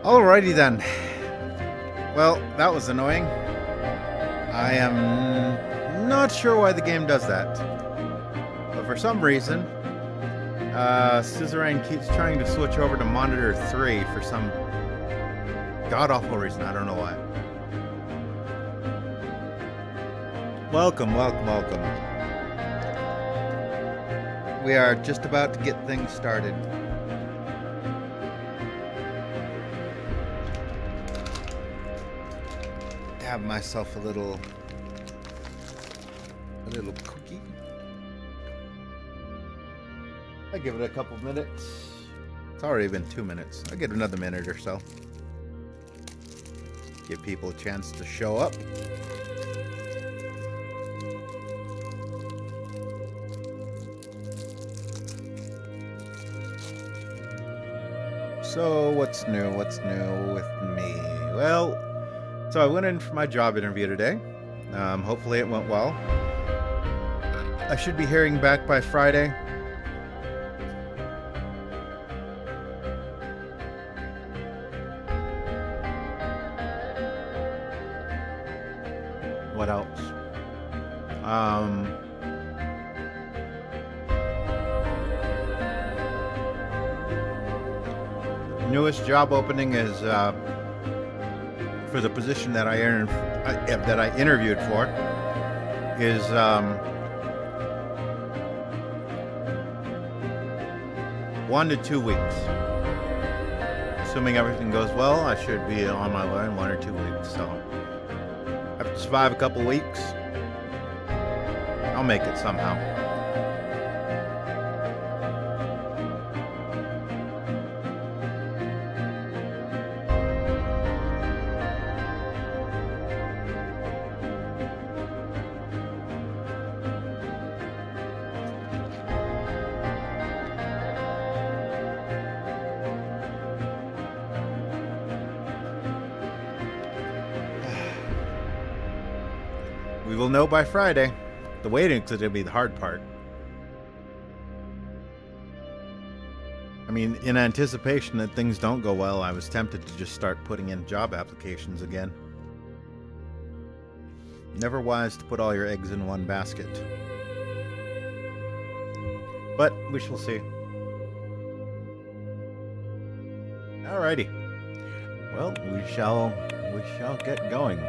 Alrighty then. Well, that was annoying. I am not sure why the game does that. But for some reason, Suzerain keeps trying to switch over to monitor 3 for some god-awful reason. I don't know why. Welcome, welcome, welcome. We are just about to get things started. Have myself a little cookie. I give it a couple minutes. It's already been 2 minutes. I'll give it another minute or so. Give people a chance to show up. So what's new? What's new with me? Well, so I went in for my job interview today. Hopefully it went well. I should be hearing back by Friday. What else? Newest job opening is for the position that I interviewed for is 1 to 2 weeks. Assuming everything goes well, I should be on my way in 1 or 2 weeks. So I have to survive a couple weeks. I'll make it somehow. We will know by Friday. The waiting's going to be the hard part. I mean, in anticipation that things don't go well, I was tempted to just start putting in job applications again. Never wise to put all your eggs in one basket. But we shall see. Alrighty. Well, we shall get going.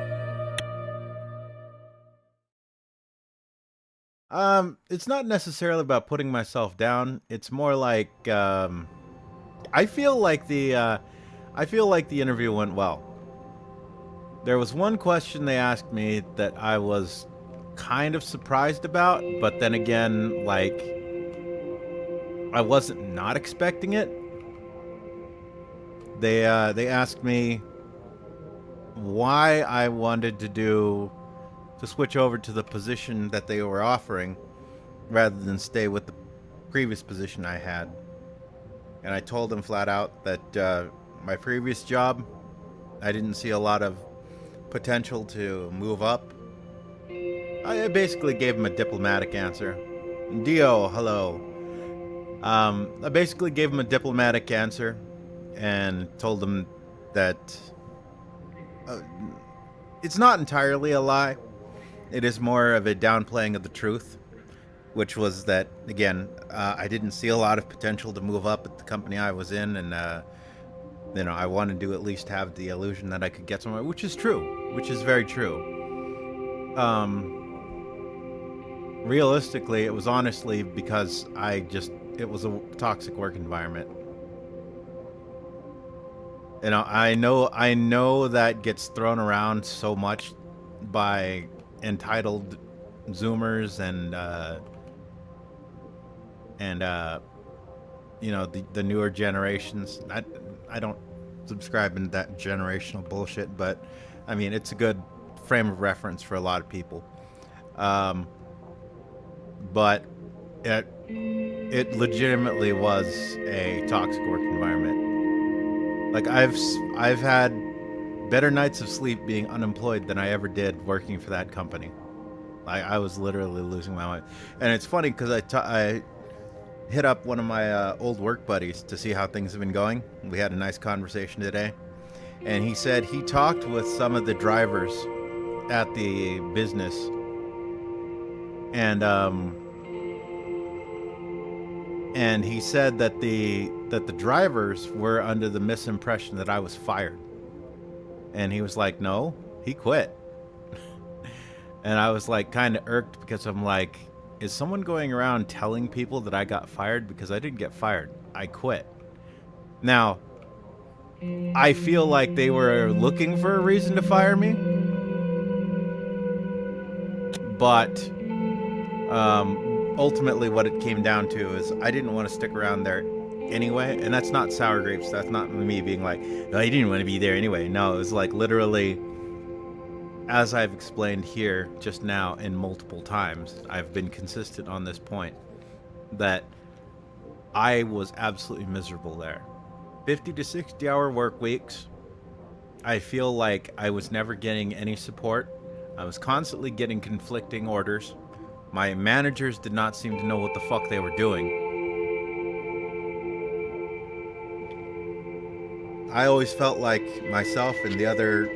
It's not necessarily about putting myself down. It's more like I feel like the interview went well. There was one question they asked me that I was kind of surprised about, but then again, like, I wasn't not expecting it. They asked me why I wanted to switch over to the position that they were offering rather than stay with the previous position I had. And I told them flat out that my previous job, I didn't see a lot of potential to move up. I basically gave them a diplomatic answer. Dio, hello. I basically gave them a diplomatic answer and told them that it's not entirely a lie. It is more of a downplaying of the truth, which was that, again, I didn't see a lot of potential to move up at the company I was in, and I wanted to at least have the illusion that I could get somewhere, which is true, which is very true. Realistically, it was honestly because it was a toxic work environment. I know that gets thrown around so much by entitled Zoomers and the newer generations. I don't subscribe in that generational bullshit, but I mean, it's a good frame of reference for a lot of people. But it legitimately was a toxic work environment. Like, I've had better nights of sleep being unemployed than I ever did working for that company. I was literally losing my mind. And it's funny because I hit up one of my old work buddies to see how things have been going. We had a nice conversation today. And he said he talked with some of the drivers at the business, and he said that the drivers were under the misimpression that I was fired. And he was like, no, he quit. And I was like kind of irked, because I'm like, is someone going around telling people that I got fired? Because I didn't get fired. I quit. Now, I feel like they were looking for a reason to fire me. But ultimately what it came down to is I didn't want to stick around there anyway. And that's not sour grapes. That's not me being like, no, I didn't want to be there anyway. No, it was like literally, as I've explained here just now and multiple times, I've been consistent on this point, that I was absolutely miserable there. 50 to 60 hour work weeks. I feel like I was never getting any support. I was constantly getting conflicting orders. My managers did not seem to know what the fuck they were doing. I always felt like myself and the other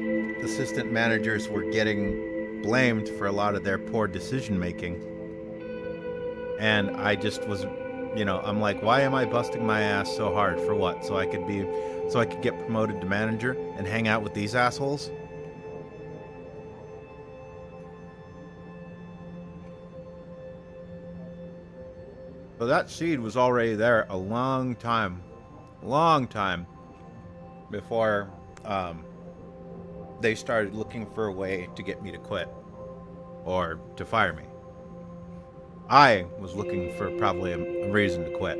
assistant managers were getting blamed for a lot of their poor decision making. And I just was, I'm like, why am I busting my ass so hard for what? So I could get promoted to manager and hang out with these assholes? So that seed was already there a long time before they started looking for a way to get me to quit or to fire me. I was looking for probably a reason to quit.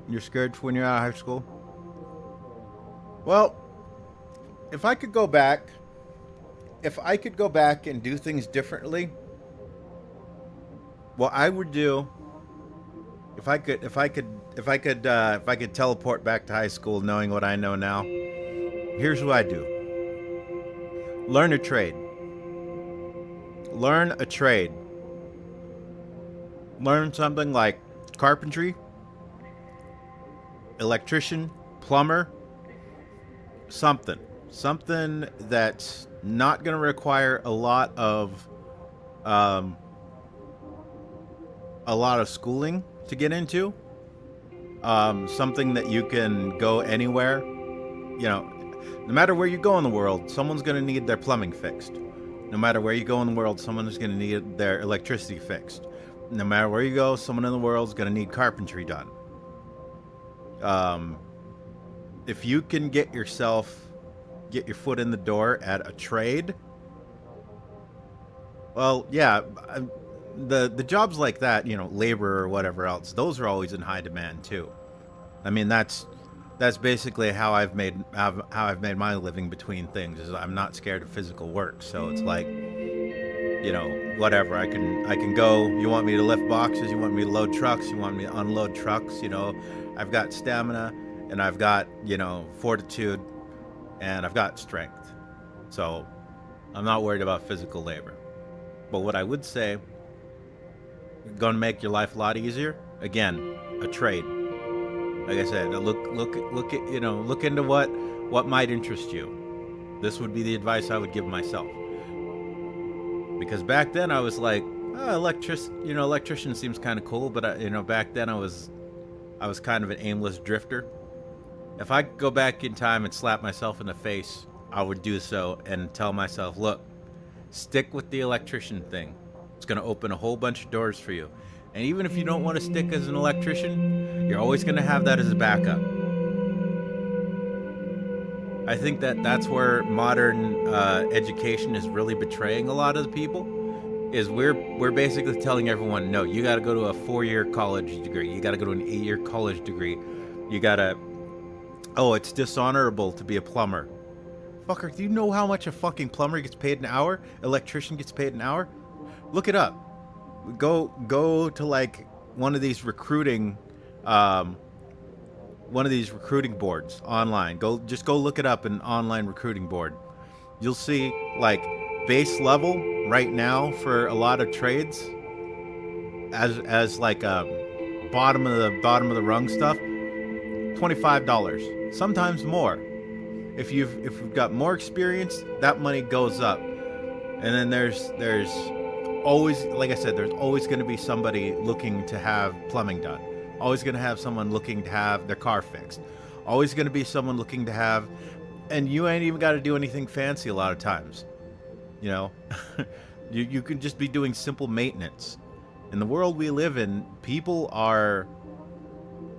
You're scared when you're out of high school? Well, if I could go back and do things differently, what I would do, if I could teleport back to high school knowing what I know now, here's what I do. Learn a trade. Learn something like carpentry, electrician, plumber, something that's not going to require a lot of schooling to get into. Something that you can go anywhere. No matter where you go in the world, someone's going to need their plumbing fixed. No matter where you go in the world, someone is going to need their electricity fixed. No matter where you go, someone in the world is going to need carpentry done. If you can get your foot in the door at a trade, well, yeah, the jobs like that, labor or whatever else, those are always in high demand too. I mean, that's basically how I've made my living between things. Is I'm not scared of physical work, so it's like, whatever. I can go. You want me to lift boxes? You want me to load trucks? You want me to unload trucks? I've got stamina, and I've got fortitude, and I've got strength. So I'm not worried about physical labor. But what I would say, going to make your life a lot easier. Again, a trade. Like I said, look into what might interest you. This would be the advice I would give myself. Because back then I was like, electrician seems kind of cool, but back then I was kind of an aimless drifter. If I could go back in time and slap myself in the face, I would do so and tell myself, look, stick with the electrician thing. It's going to open a whole bunch of doors for you. And even if you don't want to stick as an electrician, you're always going to have that as a backup. I think that's where modern education is really betraying a lot of the people. Is we're basically telling everyone, no, you got to go to a 4-year college degree. You got to go to an 8-year college degree. You got to, it's dishonorable to be a plumber. Fucker, do you know how much a fucking plumber gets paid an hour? Electrician gets paid an hour? Look it up. Go to like one of these recruiting boards online. Go look it up, an online recruiting board. You'll see like base level right now for a lot of trades as like bottom of the rung stuff, $25, sometimes more. If you've got more experience, that money goes up. And then there's always, like I said, there's always going to be somebody looking to have plumbing done. Always going to have someone looking to have their car fixed. Always going to be someone looking to have, and you ain't even got to do anything fancy a lot of times. You know, you can just be doing simple maintenance. In the world we live in, people are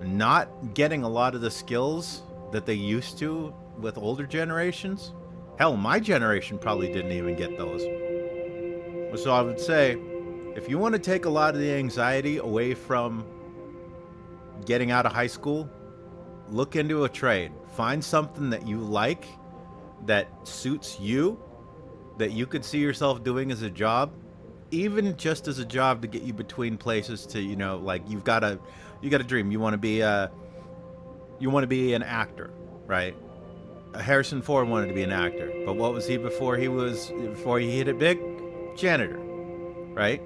not getting a lot of the skills that they used to with older generations. Hell, my generation probably didn't even get those. So I would say, if you want to take a lot of the anxiety away from getting out of high school, look into a trade. Find something that you like, that suits you, that you could see yourself doing as a job, even just as a job to get you between places to, you know, like you got a dream. You want to be an actor, right? Harrison Ford wanted to be an actor, but what was he before he hit it big? Janitor, right?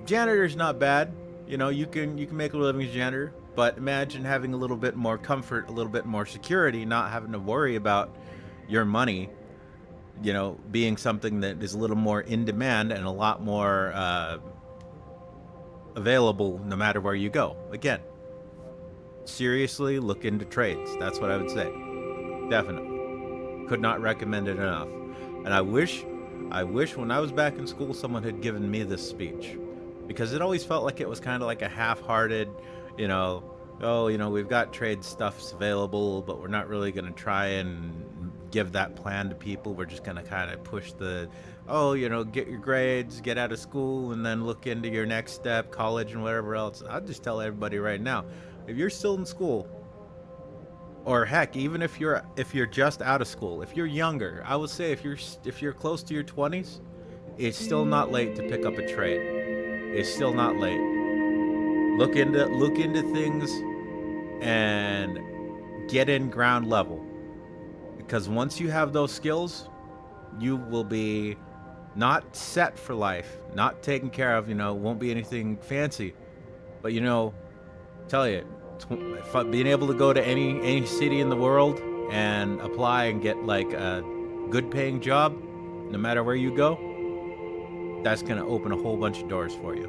Janitor's not bad. You know, you can make a living as janitor, but imagine having a little bit more comfort, a little bit more security, not having to worry about your money, you know, being something that is a little more in demand and a lot more available no matter where you go. Again, seriously look into trades. That's what I would say. Definitely. Could not recommend it enough. And I wish when I was back in school someone had given me this speech, because it always felt like it was kind of like a half-hearted, you know, oh, you know, we've got trade stuffs available, but we're not really going to try and give that plan to people. We're just going to kind of push the, oh, you know, get your grades, get out of school, and then look into your next step, college and whatever else. I'll just tell everybody right now, if you're still in school, or heck, even if you're just out of school, if you're younger, I would say if you're close to your 20s, it's still not late to pick up a trade. It's still not late. Look into things and get in ground level, because once you have those skills, you will be not set for life, not taken care of. You know, won't be anything fancy, but you know, tell you, being able to go to any city in the world and apply and get like a good paying job, no matter where you go, that's going to open a whole bunch of doors for you.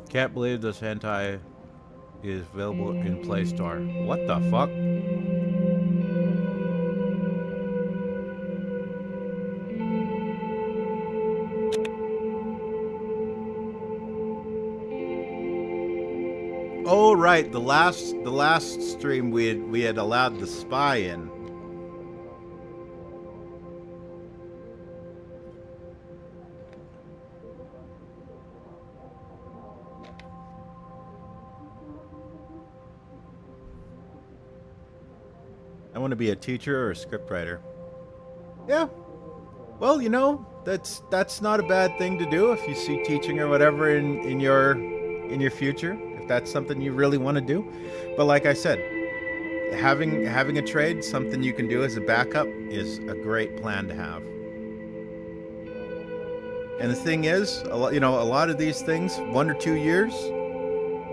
Can't believe this hentai is available in Play Store. What the fuck? Oh right, the last stream we had allowed the spy in. I want to be a teacher or a scriptwriter. Yeah. Well, you know, that's not a bad thing to do if you see teaching or whatever in your future, if that's something you really want to do. But like I said, having a trade, something you can do as a backup, is a great plan to have. And the thing is, a lot of these things, 1 or 2 years,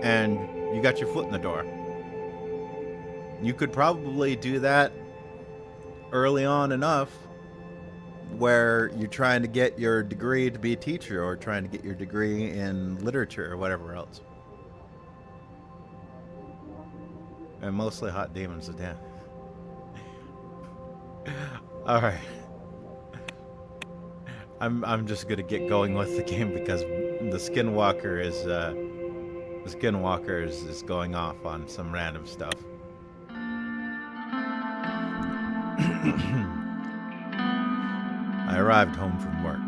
and you got your foot in the door. You could probably do that early on enough where you're trying to get your degree to be a teacher, or trying to get your degree in literature or whatever else. And mostly hot demons, damn. All right. I'm just gonna get going with the game because the Skinwalker is going off on some random stuff. I arrived home from work,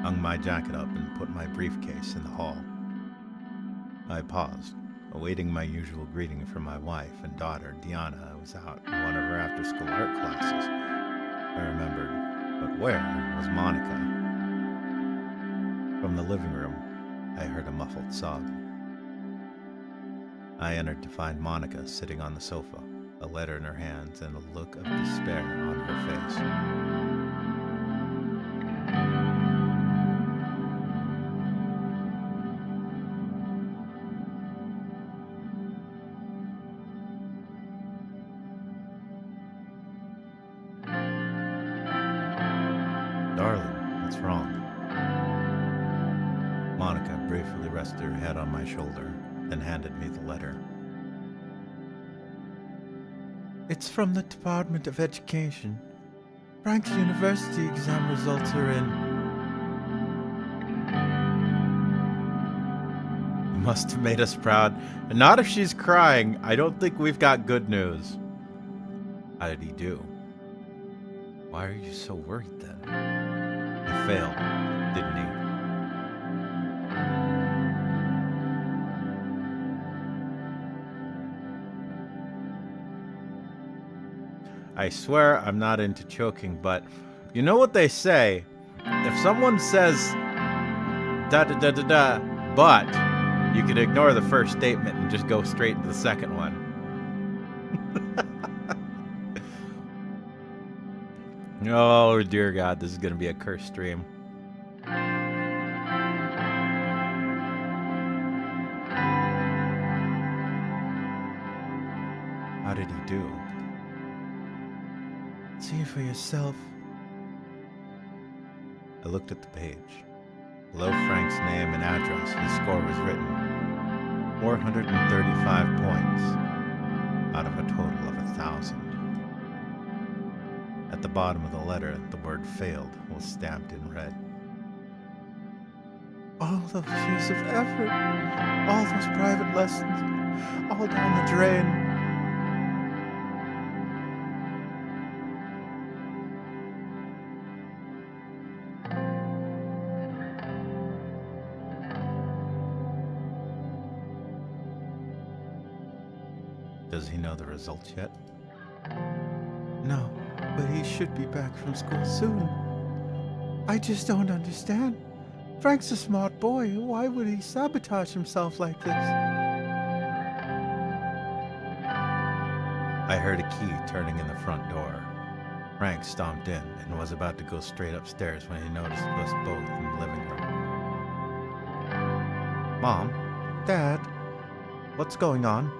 hung my jacket up, and put my briefcase in the hall. I paused, awaiting my usual greeting from my wife and daughter, Deanna. I was out in one of her after-school art classes, I remembered. But where was Monica? From the living room, I heard a muffled sob. I entered to find Monica sitting on the sofa, a letter in her hands and a look of despair on her face. Darling, what's wrong? Monica briefly rested her head on my shoulder, then handed me the letter. It's from the Department of Education. Frank's university exam results are in. You must have made us proud. And not if she's crying. I don't think we've got good news. How did he do? Why are you so worried then? He failed, didn't he? I swear I'm not into choking, but you know what they say? If someone says da da da da da, but you can ignore the first statement and just go straight to the second one. Oh dear God, this is going to be a cursed stream. How did he do? See for yourself. I looked at the page. Below Frank's name and address, his score was written 435 points out of a total of 1,000. At the bottom of the letter, the word failed was stamped in red. All those years of effort, all those private lessons, all down the drain. Does he know the results yet? No, but he should be back from school soon. I just don't understand. Frank's a smart boy. Why would he sabotage himself like this? I heard a key turning in the front door. Frank stomped in and was about to go straight upstairs when he noticed us both in the living room. Mom? Dad? What's going on?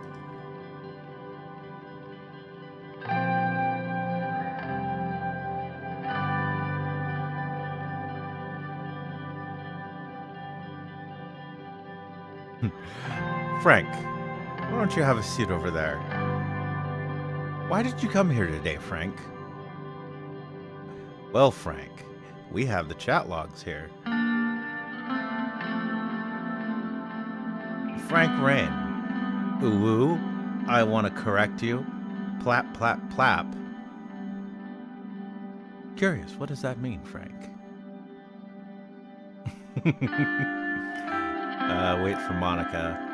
Frank, why don't you have a seat over there? Why did you come here today, Frank? Well, Frank, we have the chat logs here. Frank Rain. Ooh, ooh, I want to correct you. Plap, plap, plap. Curious, what does that mean, Frank? Wait for Monica.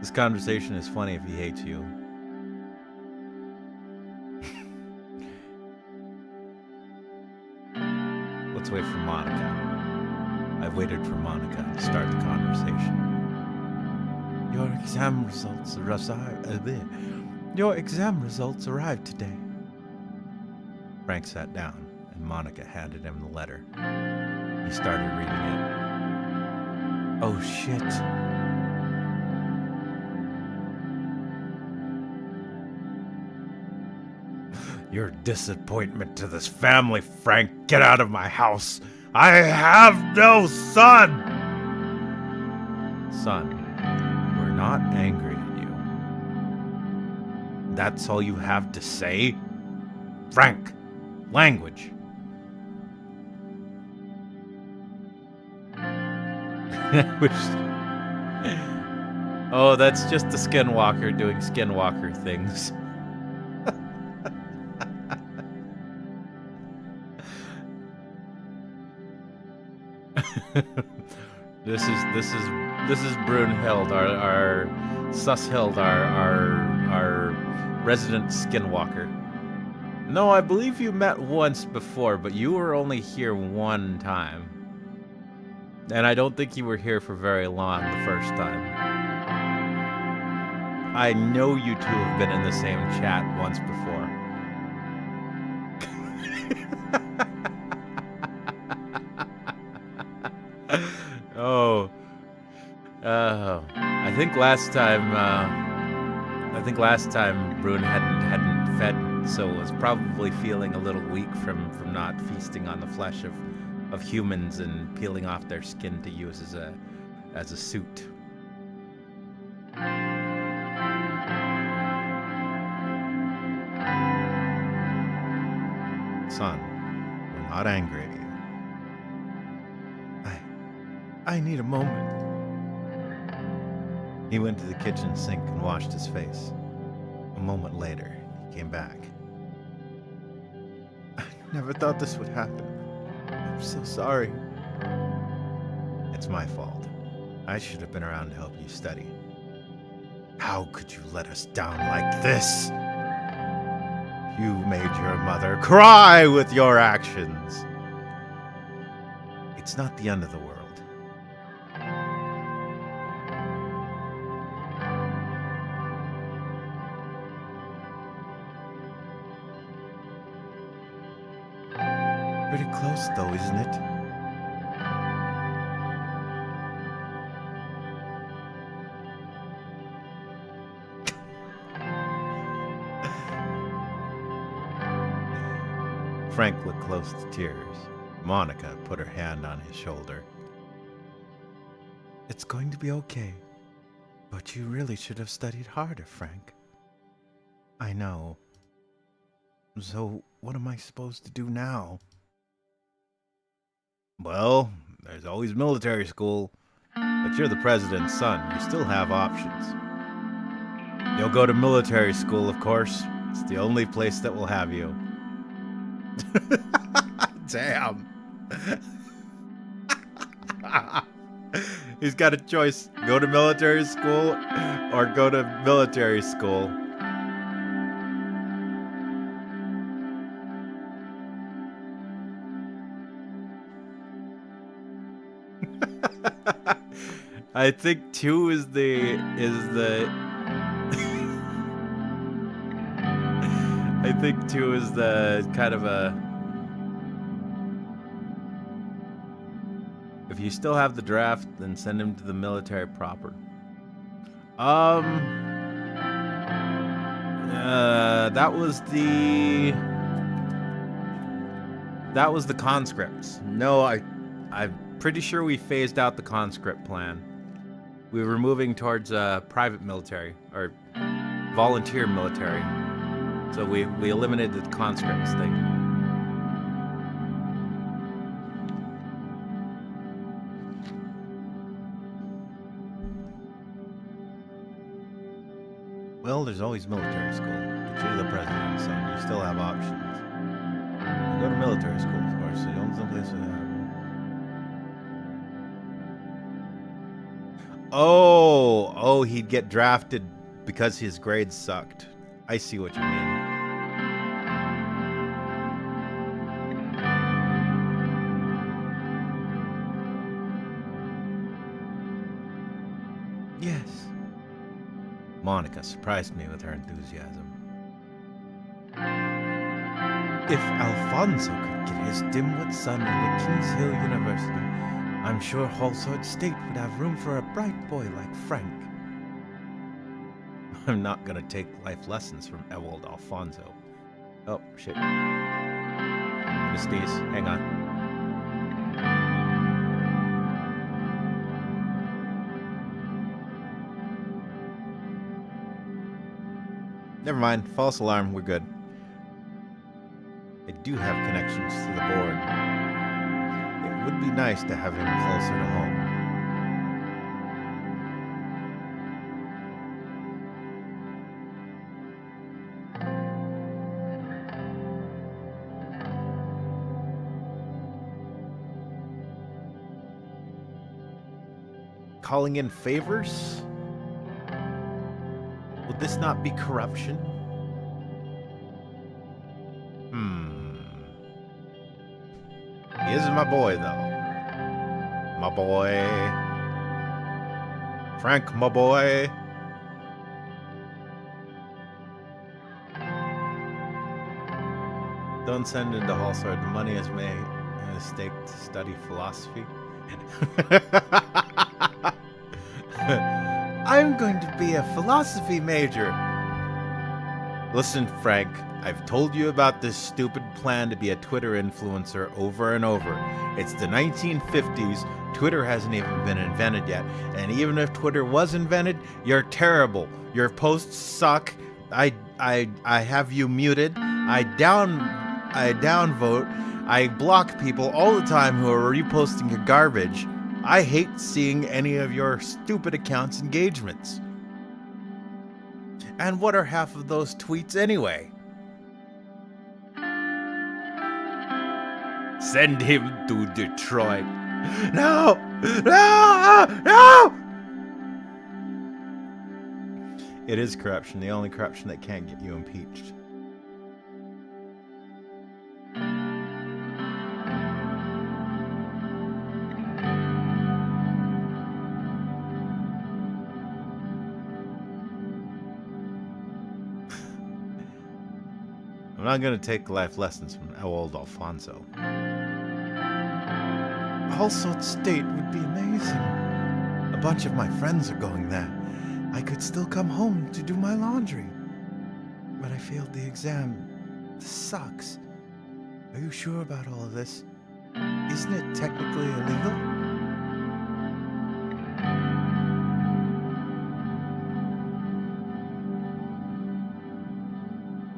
This conversation is funny if he hates you. Let's wait for Monica. I've waited for Monica to start the conversation. Your exam results arrived today. Frank sat down, and Monica handed him the letter. He started reading it. Oh shit. Your disappointment to this family, Frank. Get out of my house. I have no son. Son, we're not angry at you. That's all you have to say? Frank, language. Oh, that's just the skinwalker doing skinwalker things. This is Brunhild, our Sushild, our resident skinwalker. No, I believe you met once before, but you were only here one time. And I don't think you were here for very long the first time. I know you two have been in the same chat once before. Oh. I think last time Rune hadn't fed, so was probably feeling a little weak from not feasting on the flesh of humans and peeling off their skin to use as a suit. Son, we're not angry at you. I need a moment. He went to the kitchen sink and washed his face. A moment later, he came back. I never thought this would happen. I'm so sorry. It's my fault. I should have been around to help you study. How could you let us down like this? You made your mother cry with your actions. It's not the end of the world. Pretty close though, isn't it? Frank looked close to tears. Monica put her hand on his shoulder. It's going to be okay, but you really should have studied harder, Frank. I know. So, what am I supposed to do now? Well, there's always military school, but you're the president's son. You still have options. You'll go to military school, of course. It's the only place that will have you. Damn. He's got a choice. Go to military school or go to military school. I think 2 is the I think 2 is the kind of a, if you still have the draft, then send him to the military proper. That was the conscripts. No, I'm pretty sure we phased out the conscript plan. We were moving towards private military or volunteer military. So we eliminated the conscripts thing. Well, there's always military school, but you're the president, so you still have options. You go to military school, of course, so the only place to have. Oh, he'd get drafted because his grades sucked. I see what you mean. Yes. Monica surprised me with her enthusiasm. If Alfonso could get his dimwit son into Kings Hill University, I'm sure Halsord State would have room for a bright boy like Frank. I'm not gonna take life lessons from Ewald Alfonso. Oh, shit. Miss Dees, hang on. Never mind, false alarm, we're good. I do have connections to the board. It would be nice to have him closer to home. Calling in favors? Would this not be corruption? He is my boy, though. My boy. Frank, my boy. Don't send into Hallsword. The money is made a mistake to study philosophy. I'm going to be a philosophy major. Listen, Frank, I've told you about this stupid plan to be a Twitter influencer over and over. It's the 1950s. Twitter hasn't even been invented yet. And even if Twitter was invented, you're terrible. Your posts suck. I have you muted. I downvote. I block people all the time who are reposting your garbage. I hate seeing any of your stupid accounts' engagements. And what are half of those tweets anyway? Send him to Detroit. No! No! No! It is corruption, the only corruption that can't get you impeached. I'm not going to take life lessons from old Alfonso. Hallsword State would be amazing. A bunch of my friends are going there. I could still come home to do my laundry. But I failed the exam. This sucks. Are you sure about all of this? Isn't it technically illegal?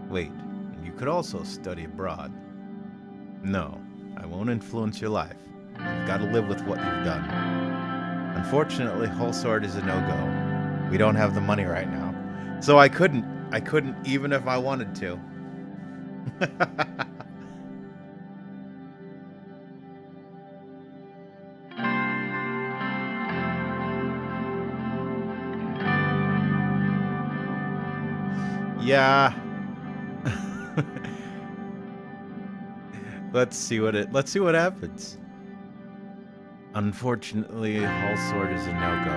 Wait. You could also study abroad. No, I won't influence your life. You've got to live with what you've done. Unfortunately, Hallsword is a no-go. We don't have the money right now. So I couldn't even if I wanted to. Yeah. Let's see what happens. Unfortunately, Hallsword is a no-go.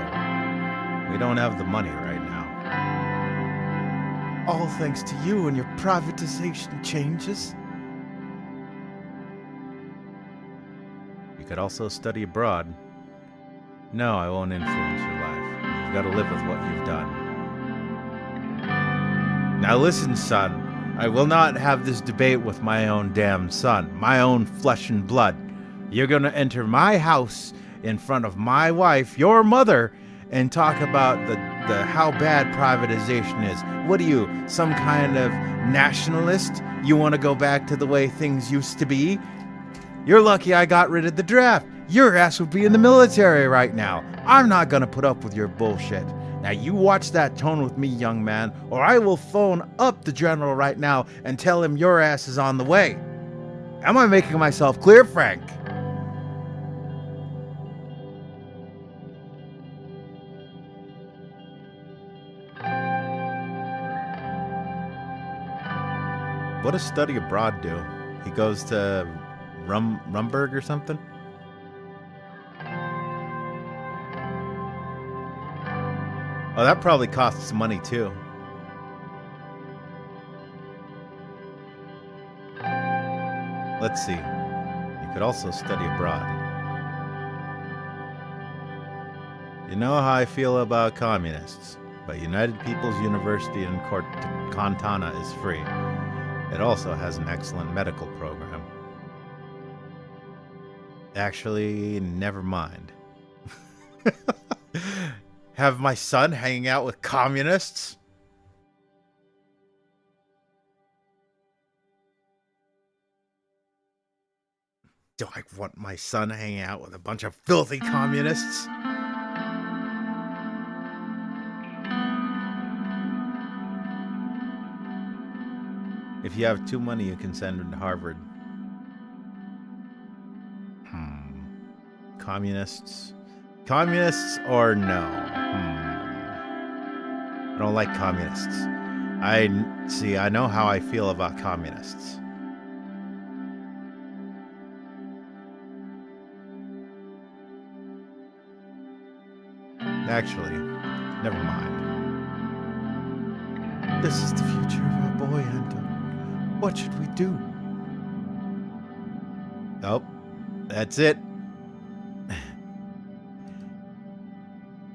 We don't have the money right now. All thanks to you and your privatization changes. You could also study abroad. No, I won't influence your life. You've got to live with what you've done. Now listen, son. I will not have this debate with my own damn son, my own flesh and blood. You're going to enter my house in front of my wife, your mother, and talk about the how bad privatization is. What are you, some kind of nationalist? You want to go back to the way things used to be? You're lucky I got rid of the draft. Your ass would be in the military right now. I'm not going to put up with your bullshit. Now you watch that tone with me, young man, or I will phone up the general right now and tell him your ass is on the way. Am I making myself clear, Frank? What does study abroad do? He goes to Rumburg or something? Oh, that probably costs money too. Let's see. You could also study abroad. You know how I feel about communists, but United People's University in Cortana is free. It also has an excellent medical program. Actually, never mind. Have my son hanging out with communists? Do I want my son hanging out with a bunch of filthy communists? If you have too money, you can send him to Harvard. Communists? Communists or no? I don't like communists. I know how I feel about communists. Actually, never mind. This is the future of our boy, Anton. What should we do? Oh, that's it.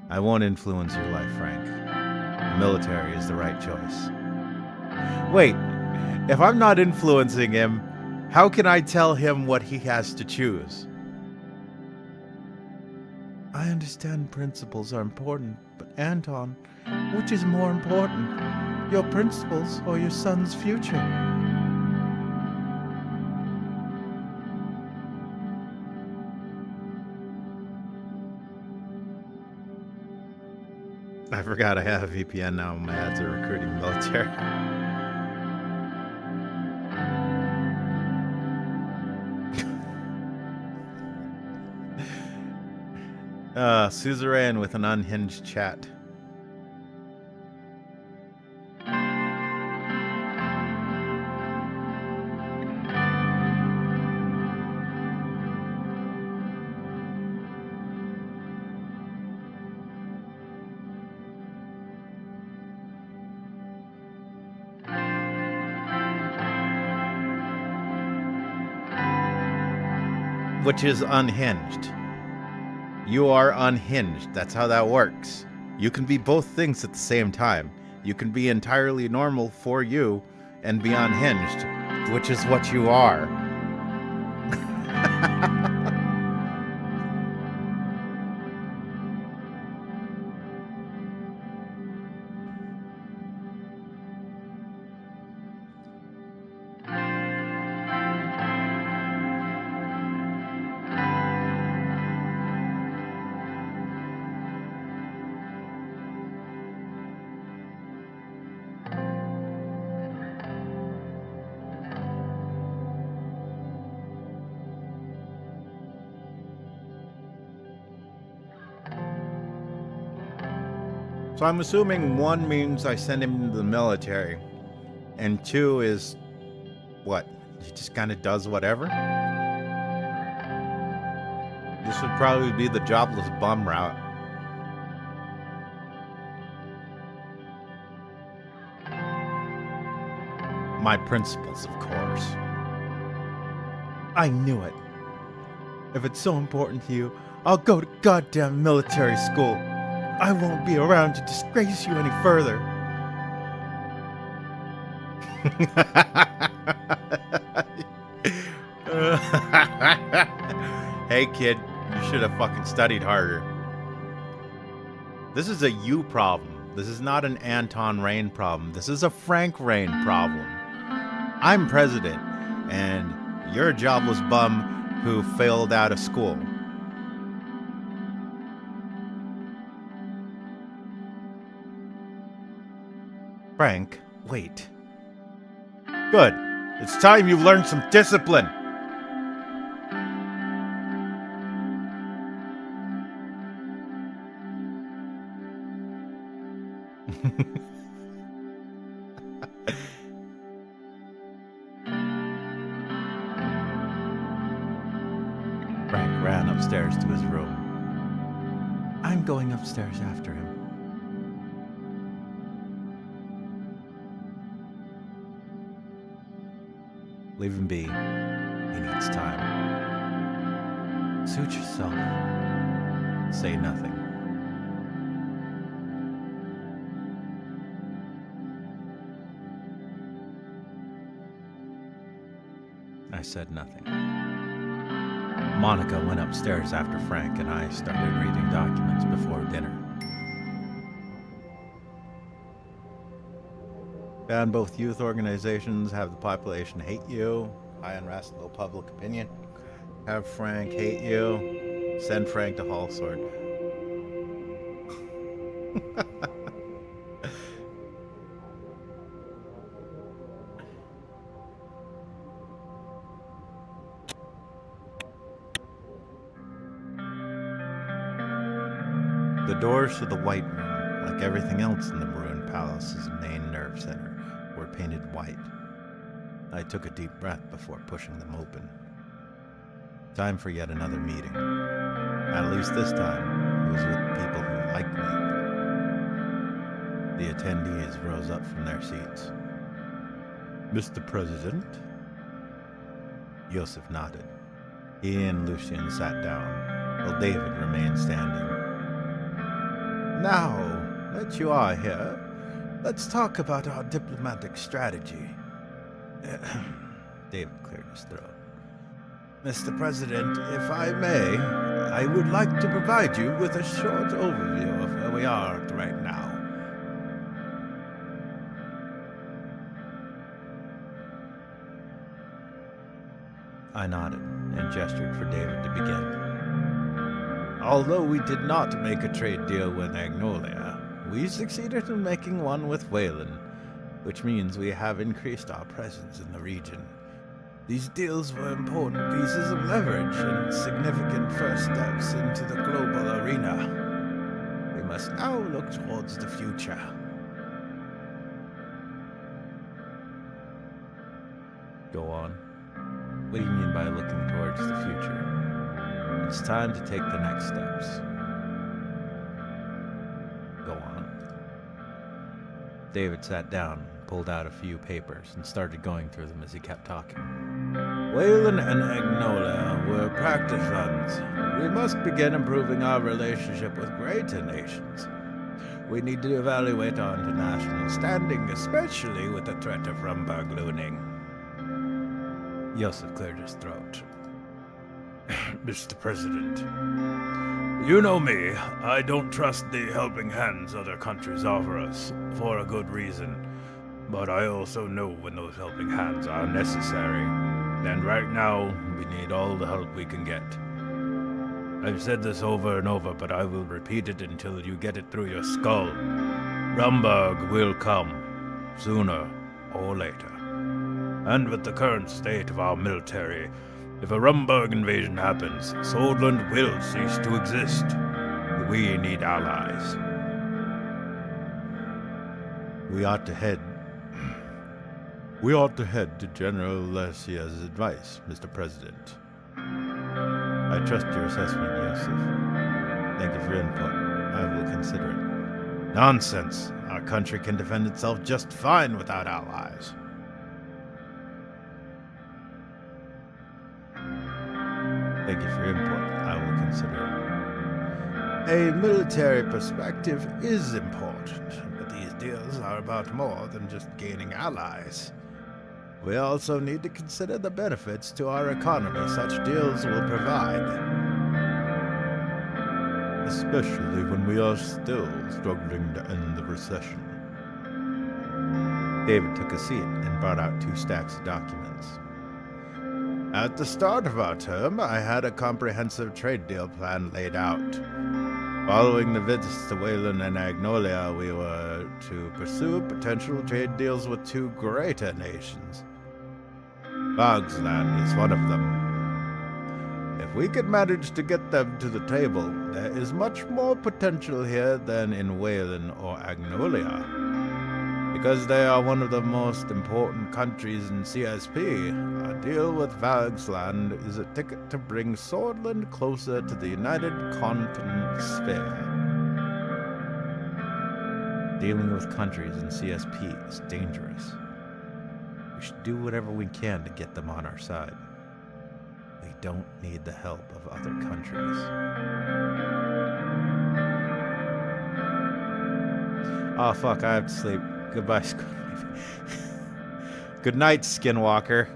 I won't influence your life, Frank. The military is the right choice. Wait, if I'm not influencing him, how can I tell him what he has to choose? I understand principles are important, but Anton, which is more important? Your principles or your son's future? I forgot I have a VPN now. My ads are recruiting military. Suzerain with an unhinged chat. Which is unhinged. You are unhinged. That's how that works. You can be both things at the same time. You can be entirely normal for you and be unhinged, which is what you are. So I'm assuming 1 means I send him into the military, and 2 is what? He just kind of does whatever? This would probably be the jobless bum route. My principles, of course. I knew it. If it's so important to you, I'll go to goddamn military school. I won't be around to disgrace you any further. Hey kid, you should have fucking studied harder. This is a you problem. This is not an Anton Rain problem. This is a Frank Rain problem. I'm president, and you're a jobless bum who failed out of school. Frank, wait. Good. It's time you learned some discipline. Frank ran upstairs to his room. I'm going upstairs after him. Leave him be. He needs time. Suit yourself. Say nothing. I said nothing. Monica went upstairs after Frank and I started reading documents before dinner. Found both youth organizations have the population hate you. High unrest, low public opinion. Have Frank hate you. Send Frank to Hallsword. The doors to the White Room, like everything else in the Maroon Palace's main nerve center, were painted white. I took a deep breath before pushing them open. Time for yet another meeting. At least this time, was with people who liked me. The attendees rose up from their seats. Mr. President? Yosef nodded. He and Lucian sat down, while David remained standing. Now, that you are here, let's talk about our diplomatic strategy. David cleared his throat. Mr. President, if I may, I would like to provide you with a short overview of where we are right now. I nodded and gestured for David to begin. Although we did not make a trade deal with Magnolia, we succeeded in making one with Wayland, which means we have increased our presence in the region. These deals were important pieces of leverage and significant first steps into the global arena. We must now look towards the future. Go on. What do you mean by looking towards the future? It's time to take the next steps. Go on. David sat down, pulled out a few papers, and started going through them as he kept talking. Wayland and Agnola were practice runs. We must begin improving our relationship with greater nations. We need to evaluate our international standing, especially with the threat of Rumburg looming. Yosef cleared his throat. Mr. President, you know me. I don't trust the helping hands other countries offer us, for a good reason. But I also know when those helping hands are necessary. And right now, we need all the help we can get. I've said this over and over, but I will repeat it until you get it through your skull. Rumburg will come, sooner or later. And with the current state of our military, if a Rumburg invasion happens, Swordland will cease to exist. We need allies. We ought to head to General Lercia's advice, Mr. President. I trust your assessment, Yosef. Thank you for your input. I will consider it. Nonsense. Our country can defend itself just fine without allies. Thank you for your input. I will consider it. A military perspective is important, but these deals are about more than just gaining allies. We also need to consider the benefits to our economy such deals will provide. Especially when we are still struggling to end the recession. David took a seat and brought out 2 stacks of documents. At the start of our term, I had a comprehensive trade deal plan laid out. Following the visits to Wayland and Agnolia, we were to pursue potential trade deals with 2 greater nations. Bogsland is one of them. If we could manage to get them to the table, there is much more potential here than in Wayland or Agnolia. Because they are one of the most important countries in CSP, a deal with Bogsland is a ticket to bring Swordland closer to the United Continent sphere. Dealing with countries in CSP is dangerous. We should do whatever we can to get them on our side. We don't need the help of other countries. Oh fuck, I have to sleep. Goodbye, Squid. Good night, Skinwalker.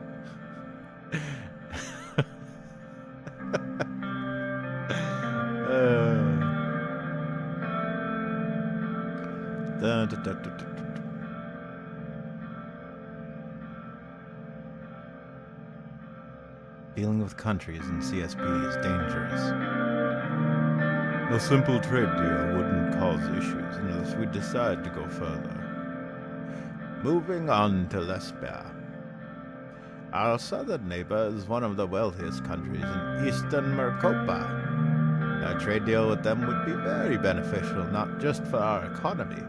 Dealing with countries in CSP is dangerous. A simple trade deal wouldn't cause issues unless we decide to go further. Moving on to Lesbia. Our southern neighbor is one of the wealthiest countries in eastern Mercopa. A trade deal with them would be very beneficial, not just for our economy,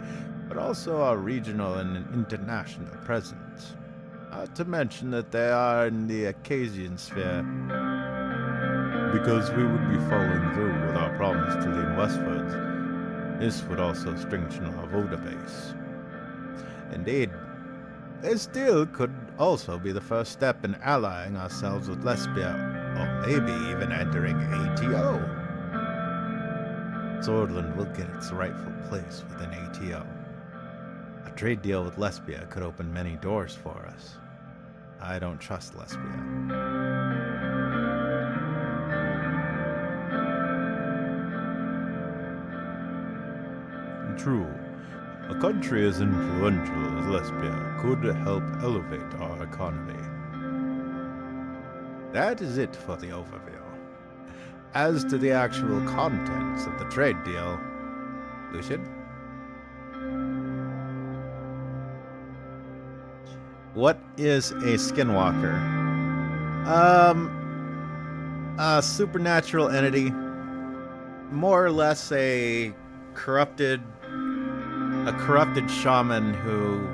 but also our regional and international presence. Not to mention that they are in the Acasian sphere. because we would be following through with our promise to lean westwards. This would also strengthen our voter base. Indeed, this deal could also be the first step in allying ourselves with Lesbia, or maybe even entering ATO. Swordland will get its rightful place within ATO. A trade deal with Lesbia could open many doors for us. I don't trust Lesbia. True. A country as influential as Lesbia could help elevate our economy. That is it for the overview. As to the actual contents of the trade deal, Lucian? What is a skinwalker? A supernatural entity, more or less a corrupted shaman who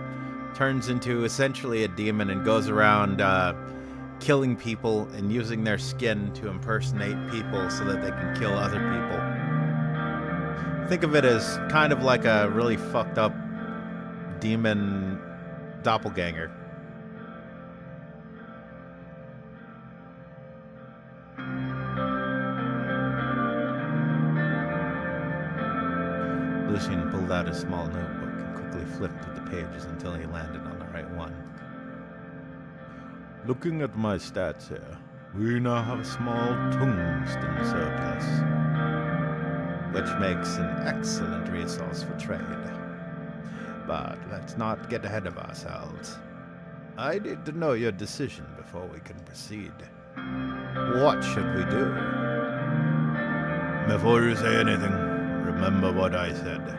turns into essentially a demon and goes around killing people and using their skin to impersonate people so that they can kill other people. Think of it as kind of like a really fucked up demon doppelganger. Lucian pulled out a small notebook and quickly flipped through the pages until he landed on the right one. Looking at my stats here, we now have a small tungsten surplus, which makes an excellent resource for trade. But let's not get ahead of ourselves. I need to know your decision before we can proceed. What should we do? Before you say anything, remember what I said.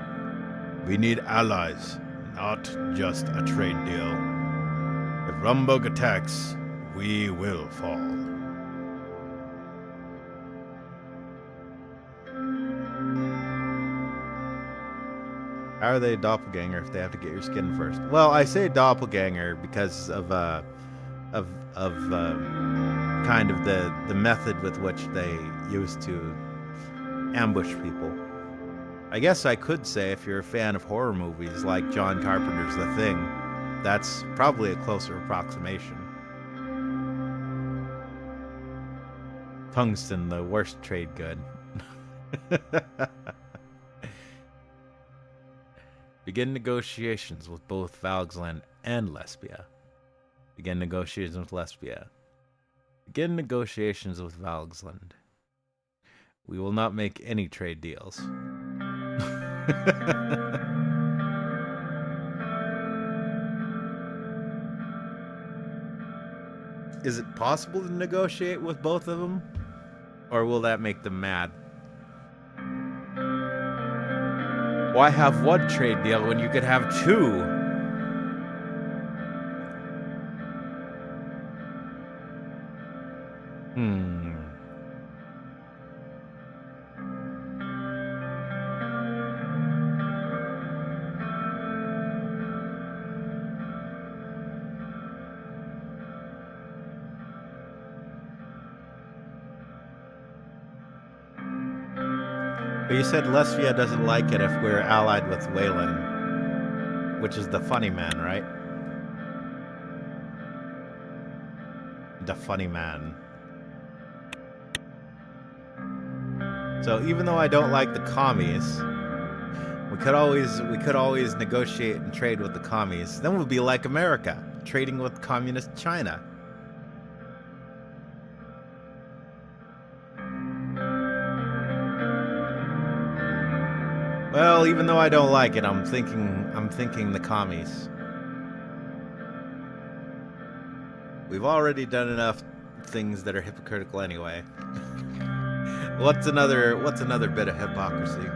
We need allies, not just a trade deal. If Rumbug attacks, we will fall. How are they a doppelganger if they have to get your skin first? Well, I say doppelganger because of kind of the method with which they used to ambush people. I guess I could say if you're a fan of horror movies like John Carpenter's The Thing, that's probably a closer approximation. Tungsten, the worst trade good. Begin negotiations with both Valgsland and Lesbia. Begin negotiations with Lesbia. Begin negotiations with Valgsland. We will not make any trade deals. Is it possible to negotiate with both of them? Or will that make them mad? Why have one trade deal when you could have two? But you said Lesbia doesn't like it if we're allied with Waylon, which is the funny man, right? The funny man. So even though I don't like the commies, we could always negotiate and trade with the commies. Then we'll be like America, trading with communist China. Well, even though I don't like it, I'm thinking the commies. We've already done enough things that are hypocritical anyway. What's another bit of hypocrisy?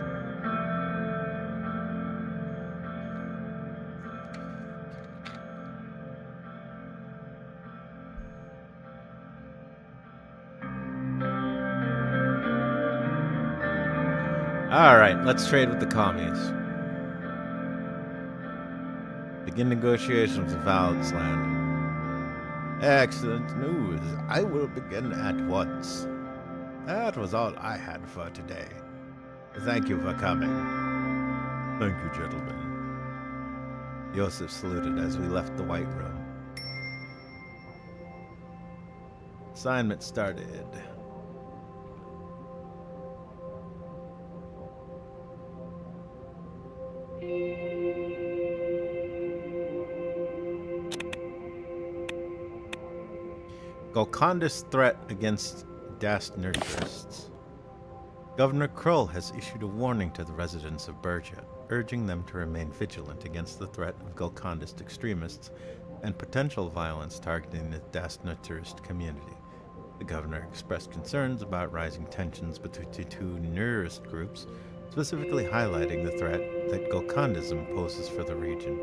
Alright, let's trade with the commies. Begin negotiations with Valgsland. Excellent news. I will begin at once. That was all I had for today. Thank you for coming. Thank you, gentlemen. Yosef saluted as we left the White Room. Assignment started. Golconda's threat against Das Nurturists. Governor Krull has issued a warning to the residents of Bergia, urging them to remain vigilant against the threat of Golcondist extremists and potential violence targeting the Das Nurturist community. The governor expressed concerns about rising tensions between the two Nurist groups, specifically highlighting the threat that Golcondism poses for the region.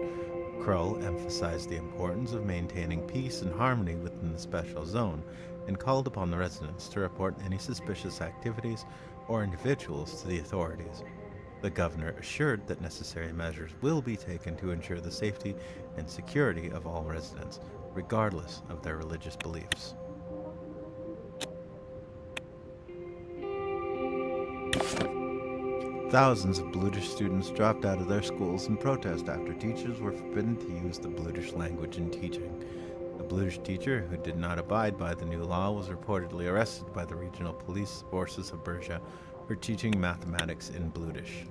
Krull emphasized the importance of maintaining peace and harmony within the special zone and called upon the residents to report any suspicious activities or individuals to the authorities. The governor assured that necessary measures will be taken to ensure the safety and security of all residents, regardless of their religious beliefs. Thousands of Bludish students dropped out of their schools in protest after teachers were forbidden to use the Bludish language in teaching. A Bludish teacher who did not abide by the new law was reportedly arrested by the regional police forces of Bergia for teaching mathematics in Bludish.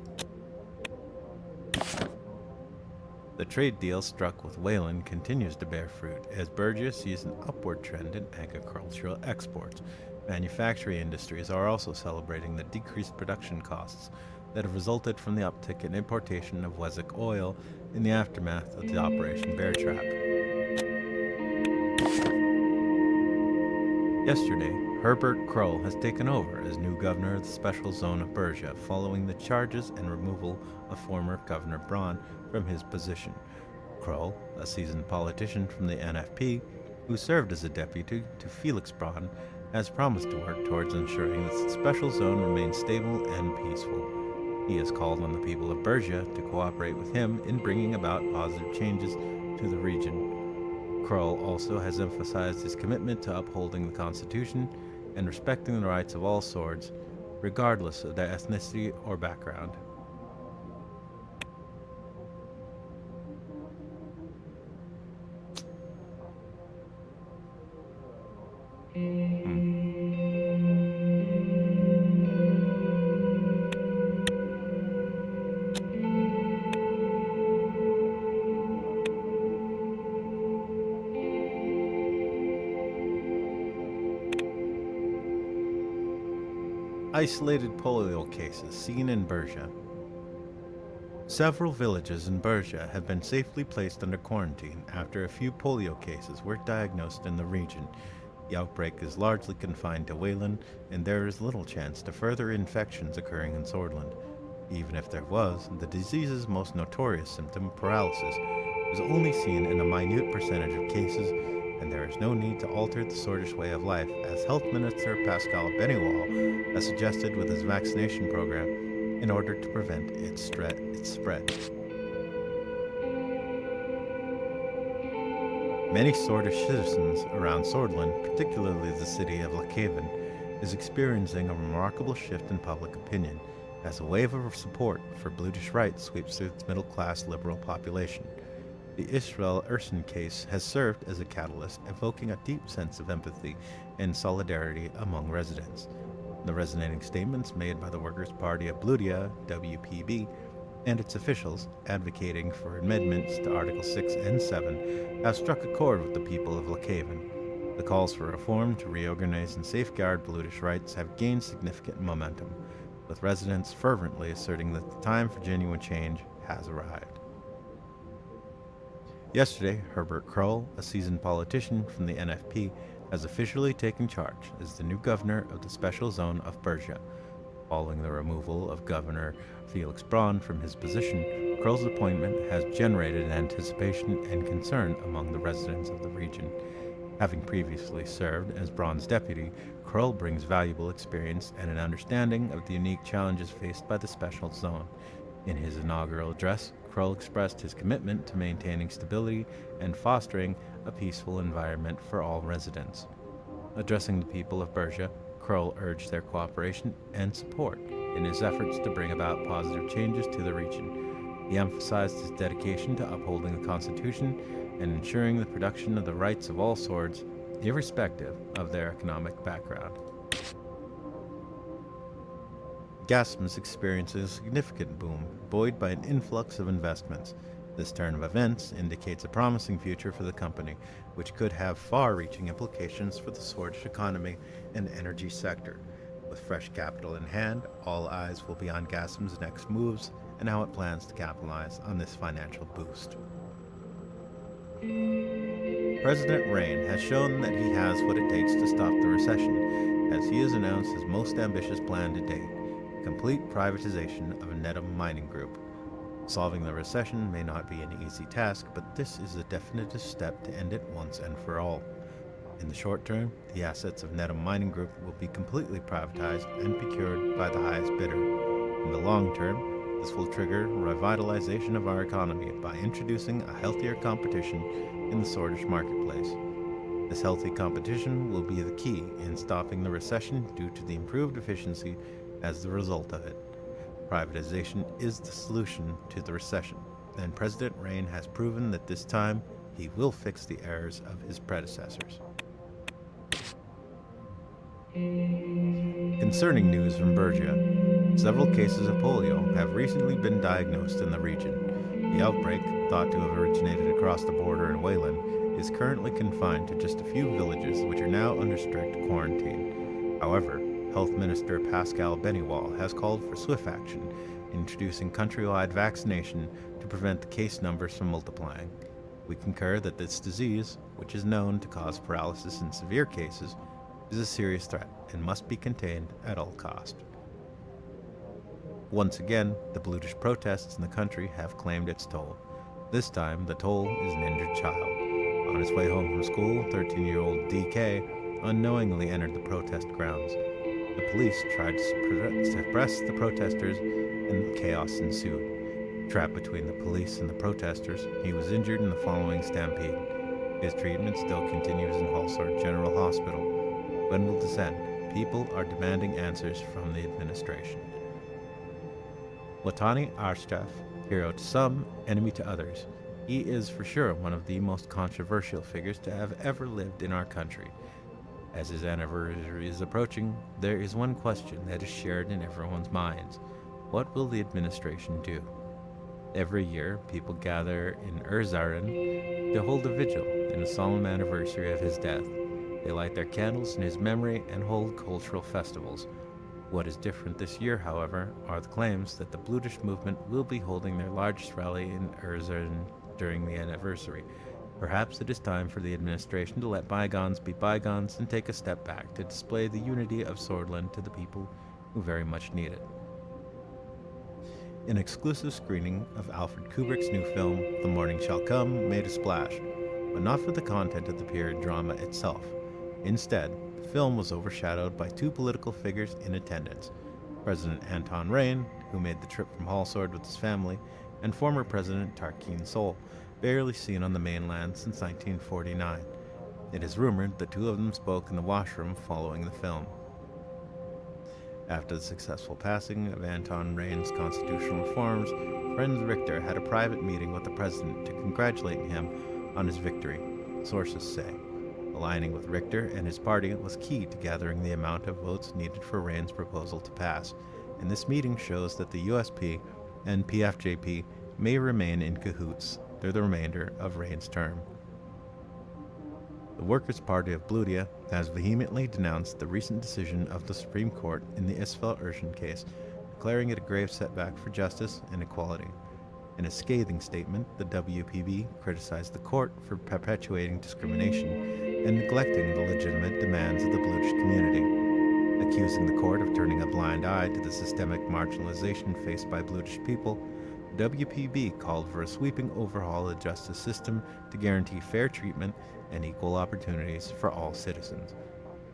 The trade deal struck with Wayland continues to bear fruit as Bergia sees an upward trend in agricultural exports. Manufacturing industries are also celebrating the decreased production costs that have resulted from the uptick in importation of Wessex oil in the aftermath of the Operation Bear Trap. Yesterday, Herbert Krull has taken over as new governor of the special zone of Bergia following the charges and removal of former Governor Braun from his position. Krull, a seasoned politician from the NFP, who served as a deputy to Felix Braun, has promised to work towards ensuring that the special zone remains stable and peaceful. He has called on the people of Bergia to cooperate with him in bringing about positive changes to the region. Krull also has emphasized his commitment to upholding the Constitution and respecting the rights of all swords, regardless of their ethnicity or background. Isolated polio cases seen in Bergia. Several villages in Bergia have been safely placed under quarantine after a few polio cases were diagnosed in the region. The outbreak is largely confined to Wayland, and there is little chance to further infections occurring in Swordland. Even if there was, the disease's most notorious symptom, paralysis, is only seen in a minute percentage of cases, and there is no need to alter the Swordish way of life, as Health Minister Pascal Beniwal has suggested with his vaccination program in order to prevent its spread. Many Swordish citizens around Swordland, particularly the city of Havin, is experiencing a remarkable shift in public opinion, as a wave of support for Bludish rights sweeps through its middle-class liberal population. The Israel Urson case has served as a catalyst, evoking a deep sense of empathy and solidarity among residents. The resonating statements made by the Workers' Party of Bludia, WPB, and its officials, advocating for amendments to Article 6 and 7, have struck a chord with the people of Lookhaven. The calls for reform to reorganize and safeguard Bludish rights have gained significant momentum, with residents fervently asserting that the time for genuine change has arrived. Yesterday, Herbert Krull, a seasoned politician from the NFP, has officially taken charge as the new governor of the special zone of Bergia. Following the removal of Governor Felix Braun from his position, Krull's appointment has generated anticipation and concern among the residents of the region. Having previously served as Braun's deputy, Krull brings valuable experience and an understanding of the unique challenges faced by the special zone. In his inaugural address, Krull expressed his commitment to maintaining stability and fostering a peaceful environment for all residents. Addressing the people of Bergia, Krull Kroll urged their cooperation and support in his efforts to bring about positive changes to the region. He emphasized his dedication to upholding the Constitution and ensuring the production of the rights of all swords, irrespective of their economic background. Gasm is experiencing a significant boom, buoyed by an influx of investments. This turn of events indicates a promising future for the company, which could have far-reaching implications for the swordish economy and energy sector. With fresh capital in hand, all eyes will be on Gasm's next moves and how it plans to capitalize on this financial boost. President Rain has shown that he has what it takes to stop the recession, as he has announced his most ambitious plan to date: complete privatization of Needham Mining Group. Solving the recession may not be an easy task, but this is a definitive step to end it once and for all. In the short term, the assets of Needham Mining Group will be completely privatized and procured by the highest bidder. In the long term, this will trigger revitalization of our economy by introducing a healthier competition in the swordish marketplace. This healthy competition will be the key in stopping the recession due to the improved efficiency as the result of it. Privatization is the solution to the recession, and President Rain has proven that this time he will fix the errors of his predecessors. Concerning news from Bergia, several cases of polio have recently been diagnosed in the region. The outbreak, thought to have originated across the border in Wayland, is currently confined to just a few villages which are now under strict quarantine. However, Health Minister Pascal Beniwal has called for swift action, introducing countrywide vaccination to prevent the case numbers from multiplying. We concur that this disease, which is known to cause paralysis in severe cases, is a serious threat and must be contained at all cost. Once again, the brutish protests in the country have claimed its toll. This time, the toll is an injured child. On his way home from school, 13-year-old DK unknowingly entered the protest grounds. The police tried to suppress the protesters, and chaos ensued. Trapped between the police and the protesters, he was injured in the following stampede. His treatment still continues in Halsord General Hospital. When will this end? People are demanding answers from the administration. Watani Arshaf, hero to some, enemy to others. He is for sure one of the most controversial figures to have ever lived in our country. As his anniversary is approaching, there is one question that is shared in everyone's minds. What will the administration do? Every year, people gather in Suzerain to hold a vigil in a solemn anniversary of his death. They light their candles in his memory and hold cultural festivals. What is different this year, however, are the claims that the brutish movement will be holding their largest rally in Suzerain during the anniversary. Perhaps it is time for the administration to let bygones be bygones and take a step back to display the unity of Swordland to the people who very much need it. An exclusive screening of Alfred Kubrick's new film, The Morning Shall Come, made a splash, but not for the content of the period drama itself. Instead, the film was overshadowed by two political figures in attendance: President Anton Rain, who made the trip from Halsord with his family, and former President Tarkin Sol, barely seen on the mainland since 1949. It is rumored the two of them spoke in the washroom following the film. After the successful passing of Anton Rain's constitutional reforms, Franz Richter had a private meeting with the president to congratulate him on his victory, sources say. Aligning with Richter and his party was key to gathering the amount of votes needed for Rain's proposal to pass, and this meeting shows that the USP and PFJP may remain in cahoots through the remainder of Rain's term. The Workers' Party of Bludia has vehemently denounced the recent decision of the Supreme Court in the Isfel Urshan case, declaring it a grave setback for justice and equality. In a scathing statement, the WPB criticized the court for perpetuating discrimination and neglecting the legitimate demands of the Bludish community. Accusing the court of turning a blind eye to the systemic marginalization faced by Bludish people, the WPB called for a sweeping overhaul of the justice system to guarantee fair treatment and equal opportunities for all citizens.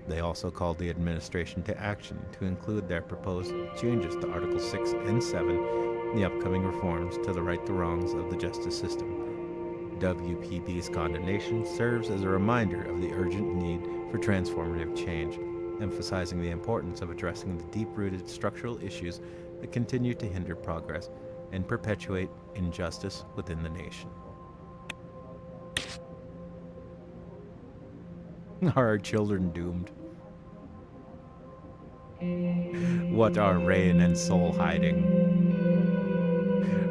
They also called the administration to action to include their proposed changes to Article 6 and 7 in the upcoming reforms to right the wrongs of the justice system. WPB's condemnation serves as a reminder of the urgent need for transformative change. emphasizing the importance of addressing the deep-rooted structural issues that continue to hinder progress and perpetuate injustice within the nation. Are our children doomed? What are Rain and Soul hiding?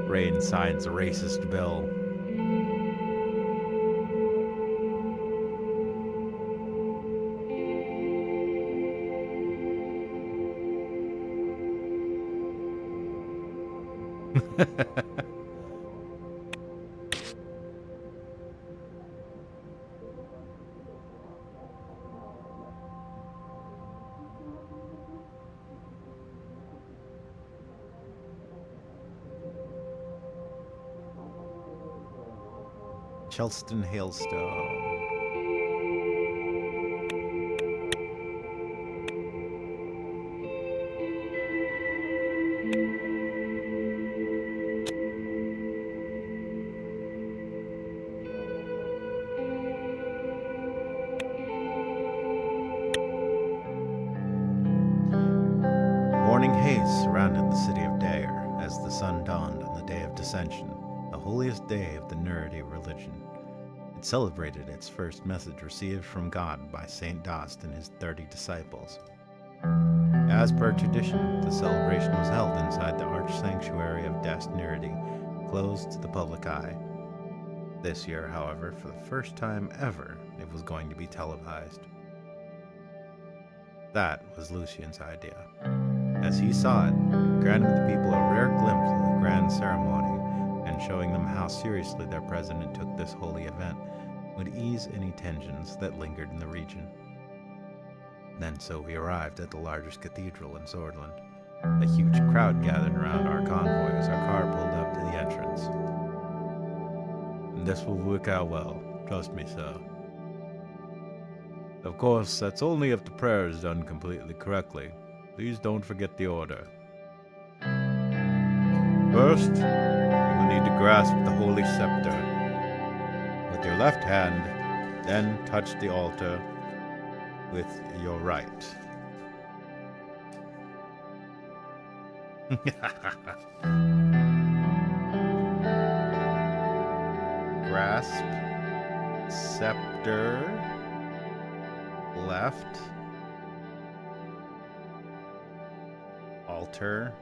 Rain signs a racist bill. Chelston Hailstone. Morning haze surrounded the city of Dare as the sun dawned on the day of Dissension, the holiest day of the Nerdy religion. It celebrated its first message received from God by St. Dost and his 30 disciples. As per tradition, the celebration was held inside the arch sanctuary of Dastnerity, closed to the public eye. This year, however, for the first time ever, it was going to be televised. That was Lucian's idea. As he saw it, granting the people a rare glimpse of the grand ceremony and showing them how seriously their president took this holy event would ease any tensions that lingered in the region. Then so we arrived at the largest cathedral in Zordland. A huge crowd gathered around our convoy as our car pulled up to the entrance. This will work out well, trust me, sir. Of course, that's only if the prayer is done completely correctly. Please don't forget the order. First, you will need to grasp the holy scepter. With your left hand, then touch the altar with your right. Grasp, scepter, left, altar,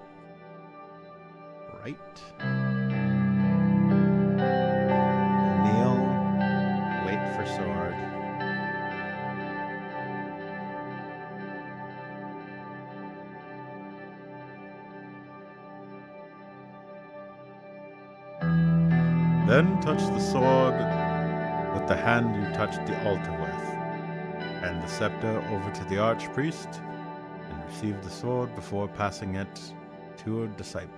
right. Kneel, wait for sword. Then touch the sword with the hand you touched the altar with. Hand the scepter over to the archpriest and receive the sword before passing it to a disciple.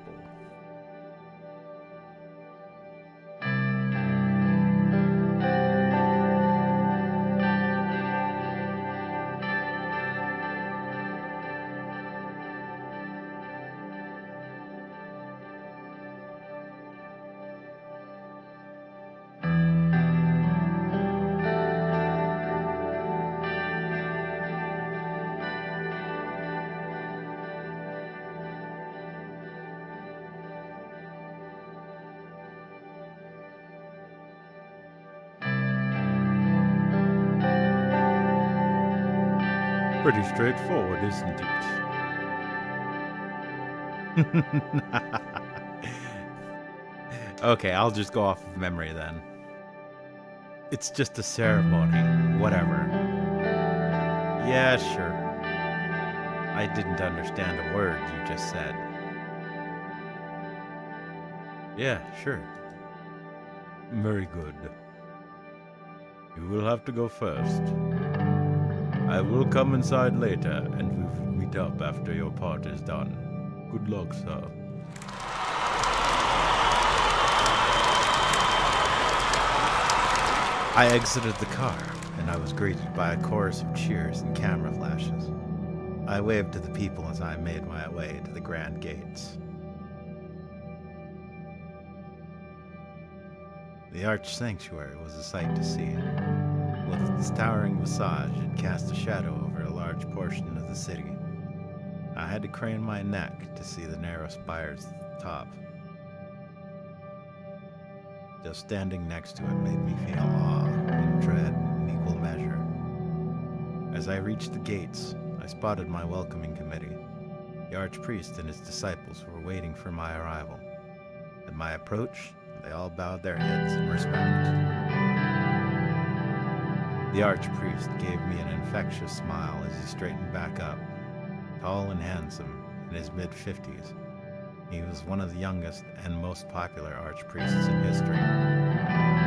Pretty straightforward, isn't it? Okay, I'll just go off of memory then. It's just a ceremony, whatever. Yeah, sure. I didn't understand a word you just said. Yeah, sure. Very good. You will have to go first. I will come inside later, and we will meet up after your part is done. Good luck, sir. I exited the car, and I was greeted by a chorus of cheers and camera flashes. I waved to the people as I made my way to the grand gates. The arch sanctuary was a sight to see. With its towering visage, it cast a shadow over a large portion of city. I had to crane my neck to see the narrow spires at the top. Just standing next to it made me feel awe and dread in equal measure. As I reached the gates, I spotted my welcoming committee. The archpriest and his disciples were waiting for my arrival. At my approach, they all bowed their heads in respect. The archpriest gave me an infectious smile as he straightened back up. Tall and handsome, in his mid-50s, he was one of the youngest and most popular archpriests in history.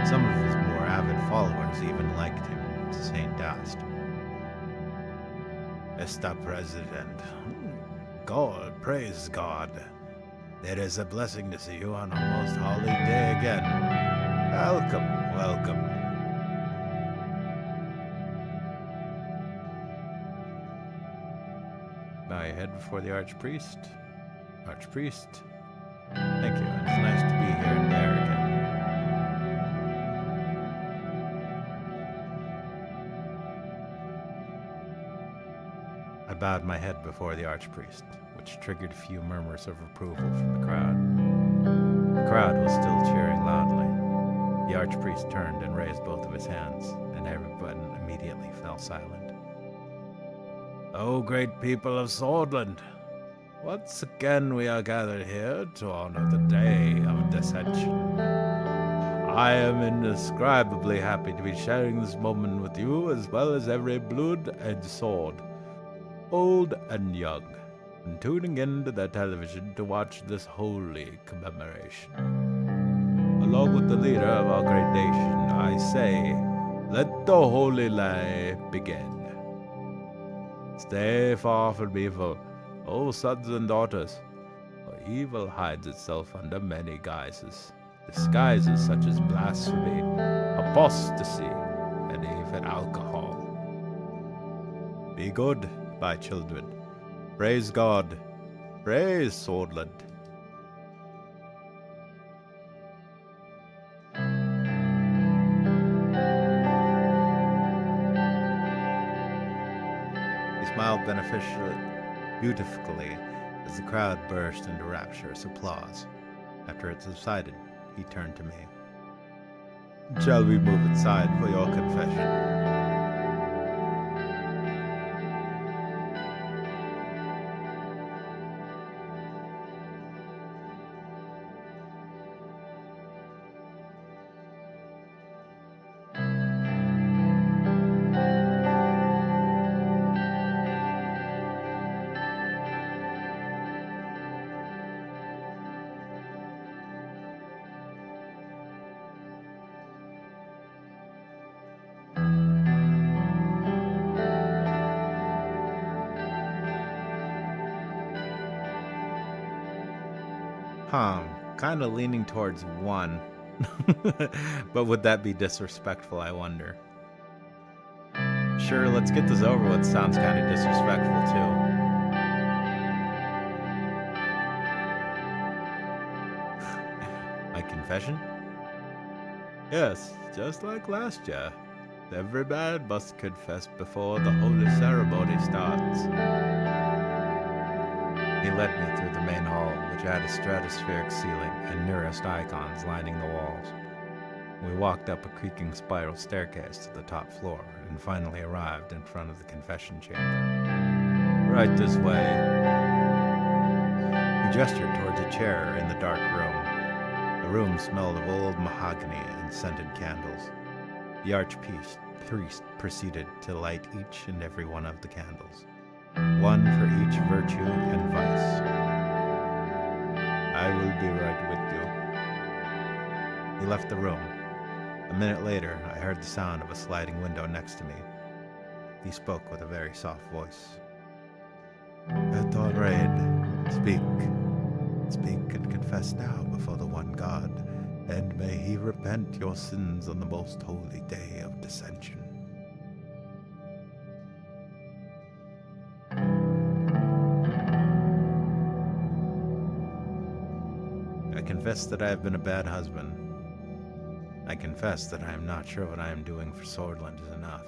Some of his more avid followers even liked him, to St. Dast. Mr. President, God, praise God. It is a blessing to see you on a most holy day again. Welcome, welcome. Bow your head before the archpriest. Archpriest, thank you. It's nice to be here and there again. I bowed my head before the archpriest, which triggered a few murmurs of approval from the crowd. The crowd was still cheering loudly. The archpriest turned and raised both of his hands, and everyone immediately fell silent. O great people of Swordland, once again we are gathered here to honor the Day of Dissension. I am indescribably happy to be sharing this moment with you, as well as every blood and sword, old and young, and tuning into their television to watch this holy commemoration. Along with the leader of our great nation, I say, let the holy lay begin. Stay far from evil, O sons and daughters, for evil hides itself under many guises, disguises such as blasphemy, apostasy, and even alcohol. Be good, my children. Praise God. Praise Swordland. He smiled beautifully as the crowd burst into rapturous applause. After it subsided, he turned to me. Shall we move inside for your confession? Kind of leaning towards one. But would that be disrespectful, I wonder? Sure, let's get this over with. Sounds kind of disrespectful, too. My confession? Yes, just like last year. Every man must confess before the holy ceremony starts. He led me through the main hall, which had a stratospheric ceiling and nearest icons lining the walls. We walked up a creaking spiral staircase to the top floor and finally arrived in front of the confession chamber. Right this way. He gestured towards a chair in the dark room. The room smelled of old mahogany and scented candles. The archpriest proceeded to light each and every one of the candles. One for each virtue and vice. I will be right with you. He left the room. A minute later, I heard the sound of a sliding window next to me. He spoke with a very soft voice. Suzerain, speak. Speak and confess now before the one God, and may he repent your sins on the most holy day of dissension. I confess that I have been a bad husband. I confess that I am not sure what I am doing for Swordland is enough.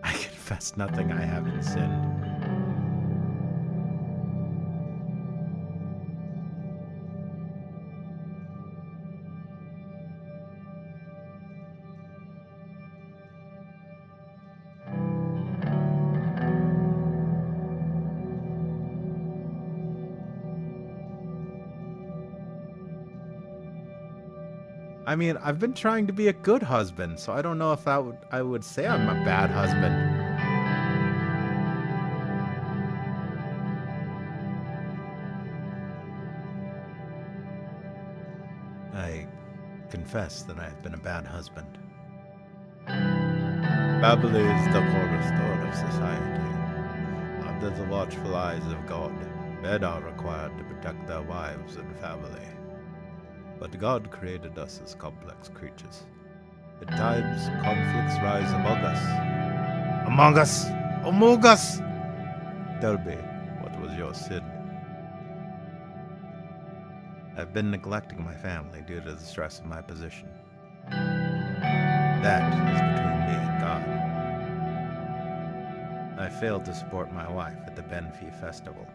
I confess nothing I haven't sinned. I mean, I've been trying to be a good husband, so I don't know if I would say I'm a bad husband. I confess that I have been a bad husband. Family is the cornerstone of society. Under the watchful eyes of God, men are required to protect their wives and family. But God created us as complex creatures. At times, conflicts rise among us. Among us! Among us! Tell me, what was your sin? I've been neglecting my family due to the stress of my position. That is between me and God. I failed to support my wife at the Benfey festival.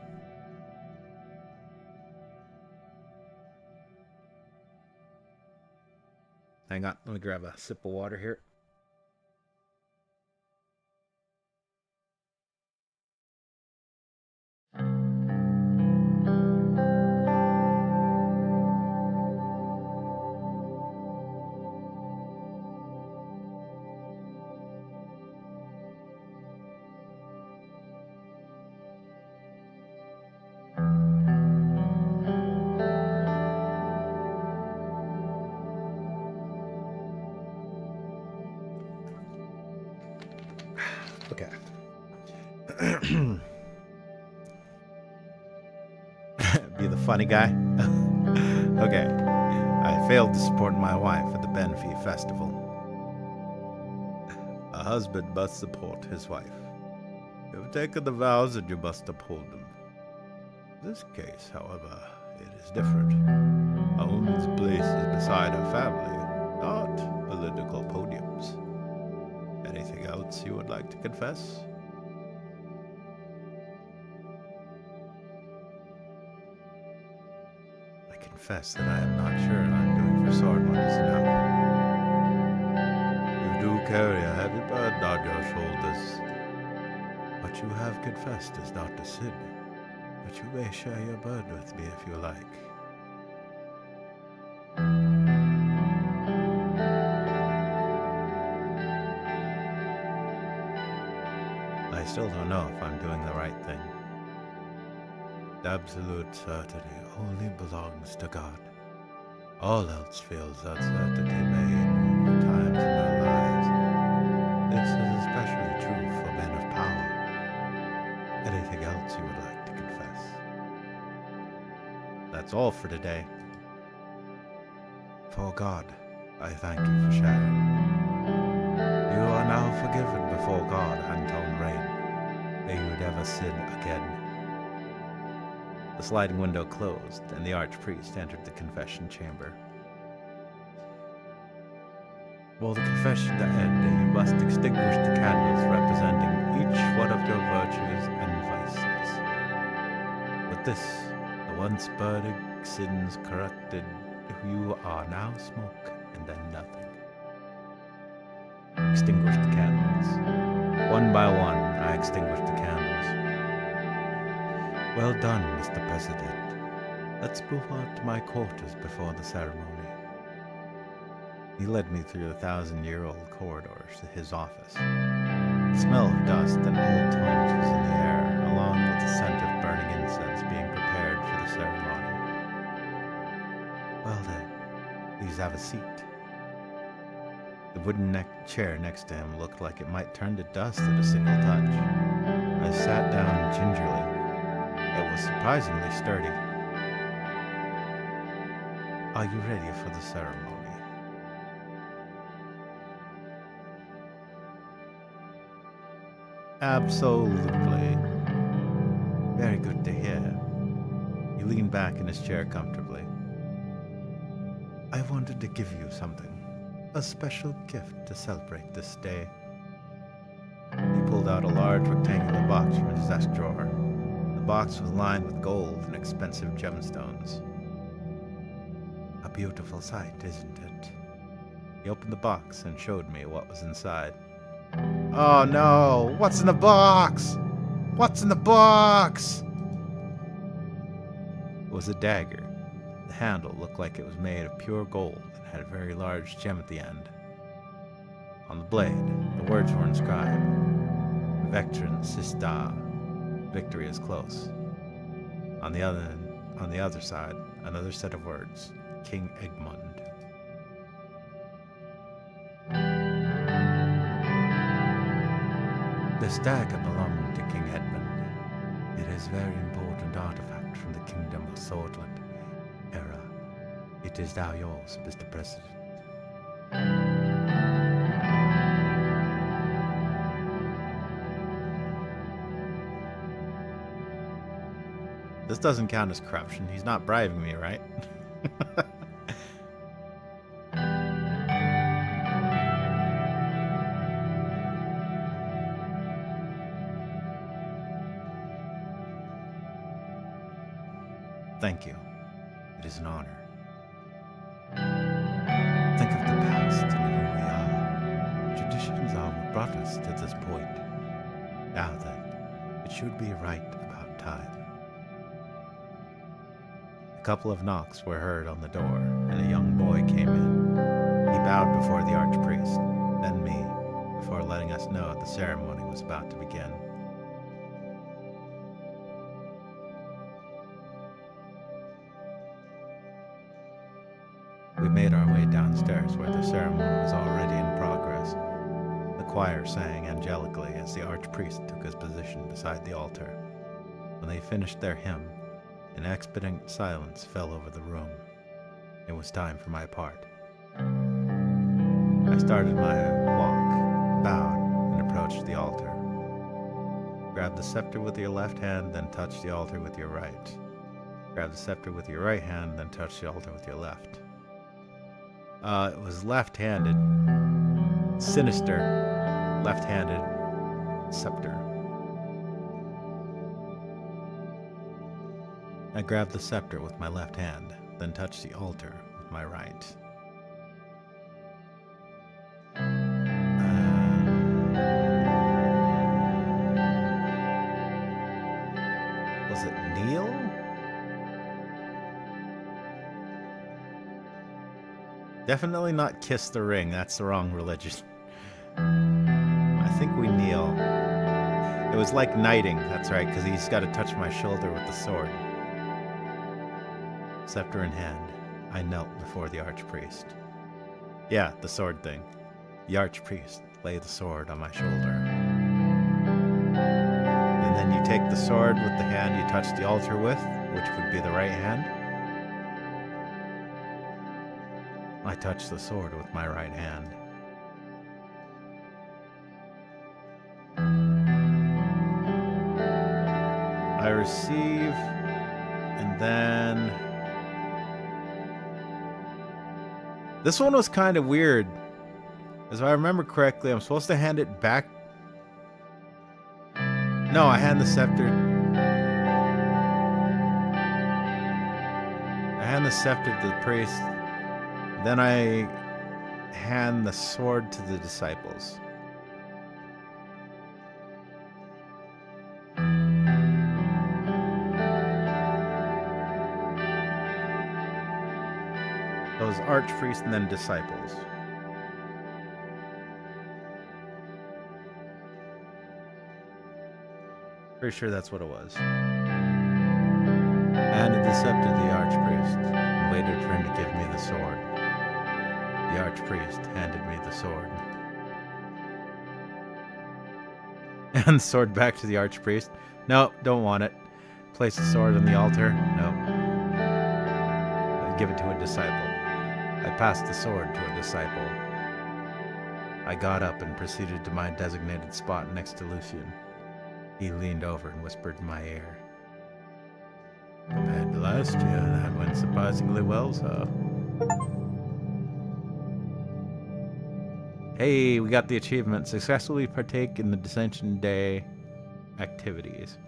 Hang on, let me grab a sip of water here. Okay. Be the funny guy? Okay. I failed to support my wife at the Benfey festival. A husband must support his wife. You have taken the vows and you must uphold them. In this case, however, it is different. A woman's place is beside her family, not political podiums. Anything else you would like to confess? I confess that I am not sure I'm doing for Swordman is enough. You do carry a heavy burden on your shoulders. What you have confessed is not a sin, but you may share your burden with me if you like. I still don't know if I'm doing the right thing. Absolute certainty only belongs to God. All else feels uncertainty may move times in their lives. This is especially true for men of power. Anything else you would like to confess? That's all for today. For God, I thank you for sharing. You are now forgiven before God, Anton Rain. May you never sin again. The sliding window closed, and the archpriest entered the confession chamber. For the confession to end, you must extinguish the candles representing each one of your virtues and vices. With this, the once burning sins corrected, you are now smoke and then nothing. Extinguish the candles. One by one, I extinguished the candles. Well done, Mr. President. Let's move on to my quarters before the ceremony. He led me through the 1,000-year-old corridors to his office. The smell of dust and old tomes was in the air, along with the scent of burning incense being prepared for the ceremony. Well then, please have a seat. The wooden chair next to him looked like it might turn to dust at a single touch. I sat down gingerly. It was surprisingly sturdy. Are you ready for the ceremony? Absolutely. Very good to hear. He leaned back in his chair comfortably. I wanted to give you something. A special gift to celebrate this day. He pulled out a large rectangular box from his desk drawer. The box was lined with gold and expensive gemstones. A beautiful sight, isn't it? He opened the box and showed me what was inside. Oh no! What's in the box? What's in the box? It was a dagger. The handle looked like it was made of pure gold and had a very large gem at the end. On the blade, the words were inscribed, Vectrin Sista, victory is close. On the other side, another set of words, King Egmont. This dagger belonged to King Edmund. It is a very important artifact from the kingdom of Swordland era. It is now yours, Mr. President. This doesn't count as corruption. He's not bribing me, right? Thank you. It is an honor. Think of the past and who we are. Traditions are what brought us to this point. Now then, it should be right about time. A couple of knocks were heard on the door, and a young boy came in. He bowed before the archpriest, then me, before letting us know the ceremony was about to begin. We made our way downstairs where the ceremony was already in progress. The choir sang angelically as the archpriest took his position beside the altar. When they finished their hymn, an expectant silence fell over the room. It was time for my part. I started my walk, bowed, and approached the altar. Grab the scepter with your left hand, then touch the altar with your right. Grab the scepter with your right hand, then touch the altar with your left. It was left-handed. Sinister, left-handed scepter. I grabbed the scepter with my left hand, then touched the altar with my right. Was it kneel? Definitely not kiss the ring. That's the wrong religion. I think we kneel. It was like knighting. That's right, because he's got to touch my shoulder with the sword. Scepter in hand, I knelt before the archpriest. Yeah, the sword thing. The archpriest laid the sword on my shoulder. And then you take the sword with the hand you touched the altar with, which would be the right hand. I touched the sword with my right hand. I receive, and then... This one was kind of weird. As I remember correctly, I'm supposed to hand it back. No, I hand the scepter. I hand the scepter to the priest. Then I hand the sword to the disciples. Those archpriests and then disciples. Pretty sure that's what it was. I handed the scepter to the archpriest and waited for him to give me the sword. The archpriest handed me the sword. And the sword back to the archpriest. No, don't want it. Place the sword on the altar. No. Give it to a disciple. I passed the sword to a disciple. I got up and proceeded to my designated spot next to Lucian. He leaned over and whispered in my ear. Compared to last year, that went surprisingly well, sir. Hey, we got the achievement. Successfully partake in the Dissension Day activities.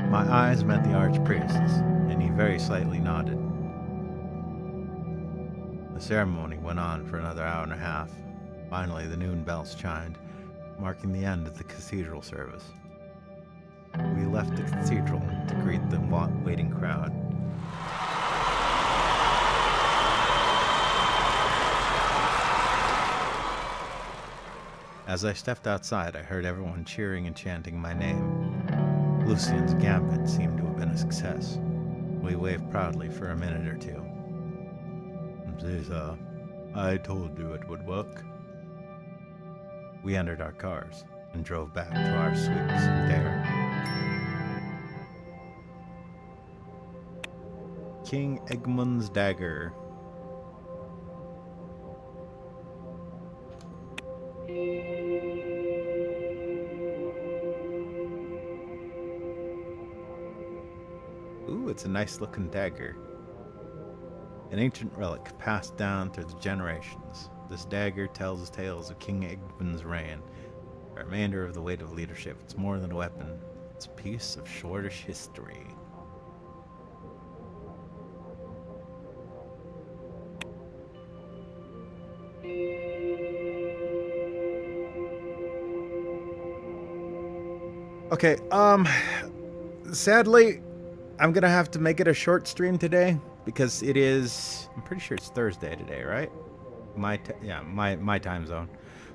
My eyes met the archpriest's, and he very slightly nodded. The ceremony went on for another hour and a half. Finally, the noon bells chimed, marking the end of the cathedral service. We left the cathedral to greet the waiting crowd. As I stepped outside, I heard everyone cheering and chanting my name. Lucian's gambit seemed to have been a success. We waved proudly for a minute or two. Caesar, I told you it would work. We entered our cars and drove back to our suites there. King Egmont's dagger. Ooh, it's a nice looking dagger. An ancient relic passed down through the generations. This dagger tells tales of King Egmont's reign, a remainder of the weight of leadership. It's more than a weapon. It's a piece of Shortish history. Okay, sadly, I'm gonna have to make it a short stream today because it is, I'm pretty sure it's Thursday today, right? My time zone.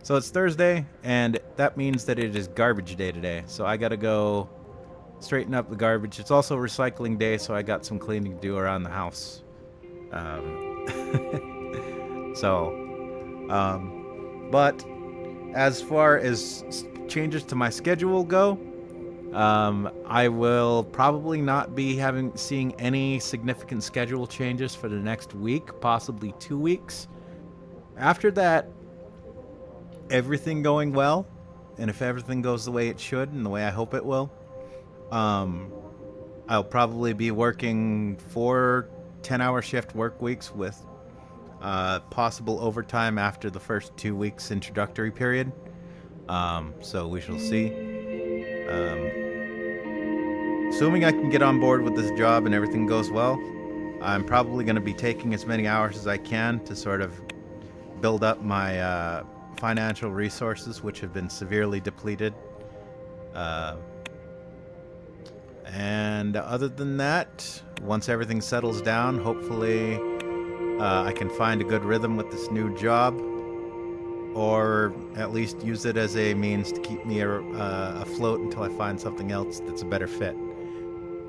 So it's Thursday, and that means that it is garbage day today. So I gotta go straighten up the garbage. It's also recycling day, so I got some cleaning to do around the house. But as far as changes to my schedule go, I will probably not be seeing any significant schedule changes for the next week, possibly 2 weeks. After that, everything going well, and if everything goes the way it should and the way I hope it will, I'll probably be working 4 10-hour shift work weeks with possible overtime after the first 2 weeks introductory period. So we shall see. Assuming I can get on board with this job and everything goes well, I'm probably going to be taking as many hours as I can to sort of build up my financial resources, which have been severely depleted. And other than that, once everything settles down, hopefully I can find a good rhythm with this new job, or at least use it as a means to keep me afloat until I find something else that's a better fit.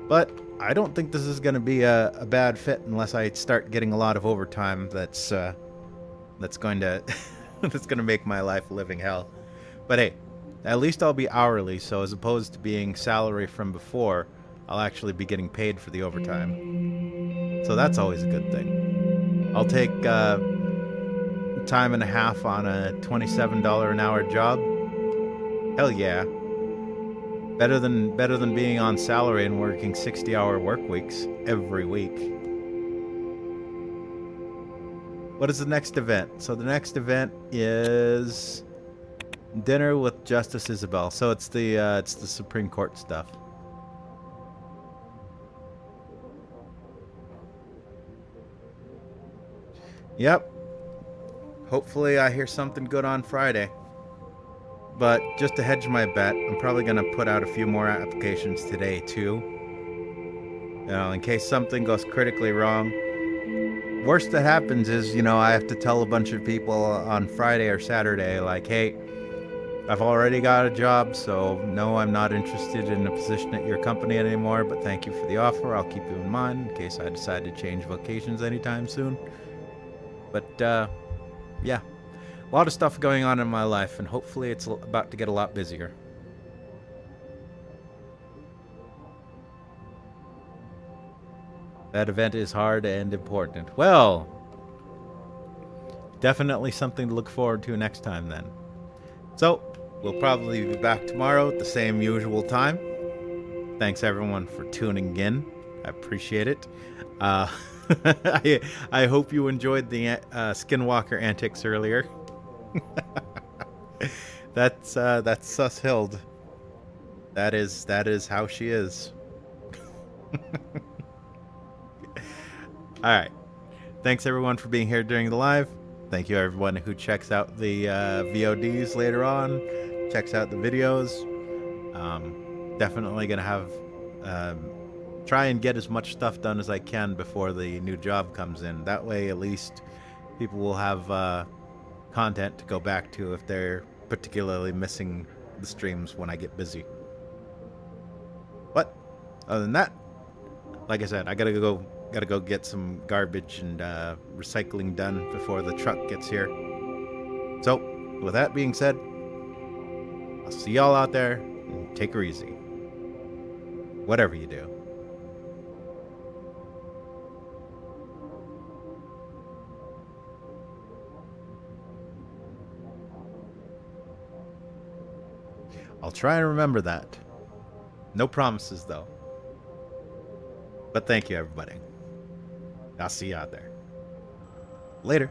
But I don't think this is going to be a bad fit unless I start getting a lot of overtime that's going to that's going to make my life a living hell. But hey, at least I'll be hourly, so as opposed to being salary from before, I'll actually be getting paid for the overtime. So that's always a good thing. I'll take time and a half on a $27 an hour job. Hell yeah. Better than being on salary and working 60-hour work weeks every week. What is the next event? So the next event is dinner with Justice Isabel. So it's the Supreme Court stuff. Yep. Hopefully I hear something good on Friday. But just to hedge my bet, I'm probably going to put out a few more applications today too. You know, in case something goes critically wrong. Worst that happens is, you know, I have to tell a bunch of people on Friday or Saturday, like, hey, I've already got a job, so no, I'm not interested in a position at your company anymore, but thank you for the offer. I'll keep you in mind in case I decide to change vocations anytime soon. But, yeah. A lot of stuff going on in my life, and hopefully it's about to get a lot busier. That event is hard and important. Well, definitely something to look forward to next time then. So, we'll probably be back tomorrow at the same usual time. Thanks everyone for tuning in. I appreciate it. I hope you enjoyed the Skinwalker antics earlier. That's Sus Hild. That is how she is. Alright. Thanks everyone for being here during the live. Thank you everyone who checks out the VODs later on. Checks out the videos. Definitely gonna have try and get as much stuff done as I can before the new job comes in. That way at least people will have content to go back to if they're particularly missing the streams when I get busy. But other than that, like I said, I gotta go get some garbage and recycling done before the truck gets here. So, with that being said, I'll see y'all out there, and take her easy. Whatever you do. I'll try and remember that. No promises, though. But thank you, everybody. I'll see you out there. Later.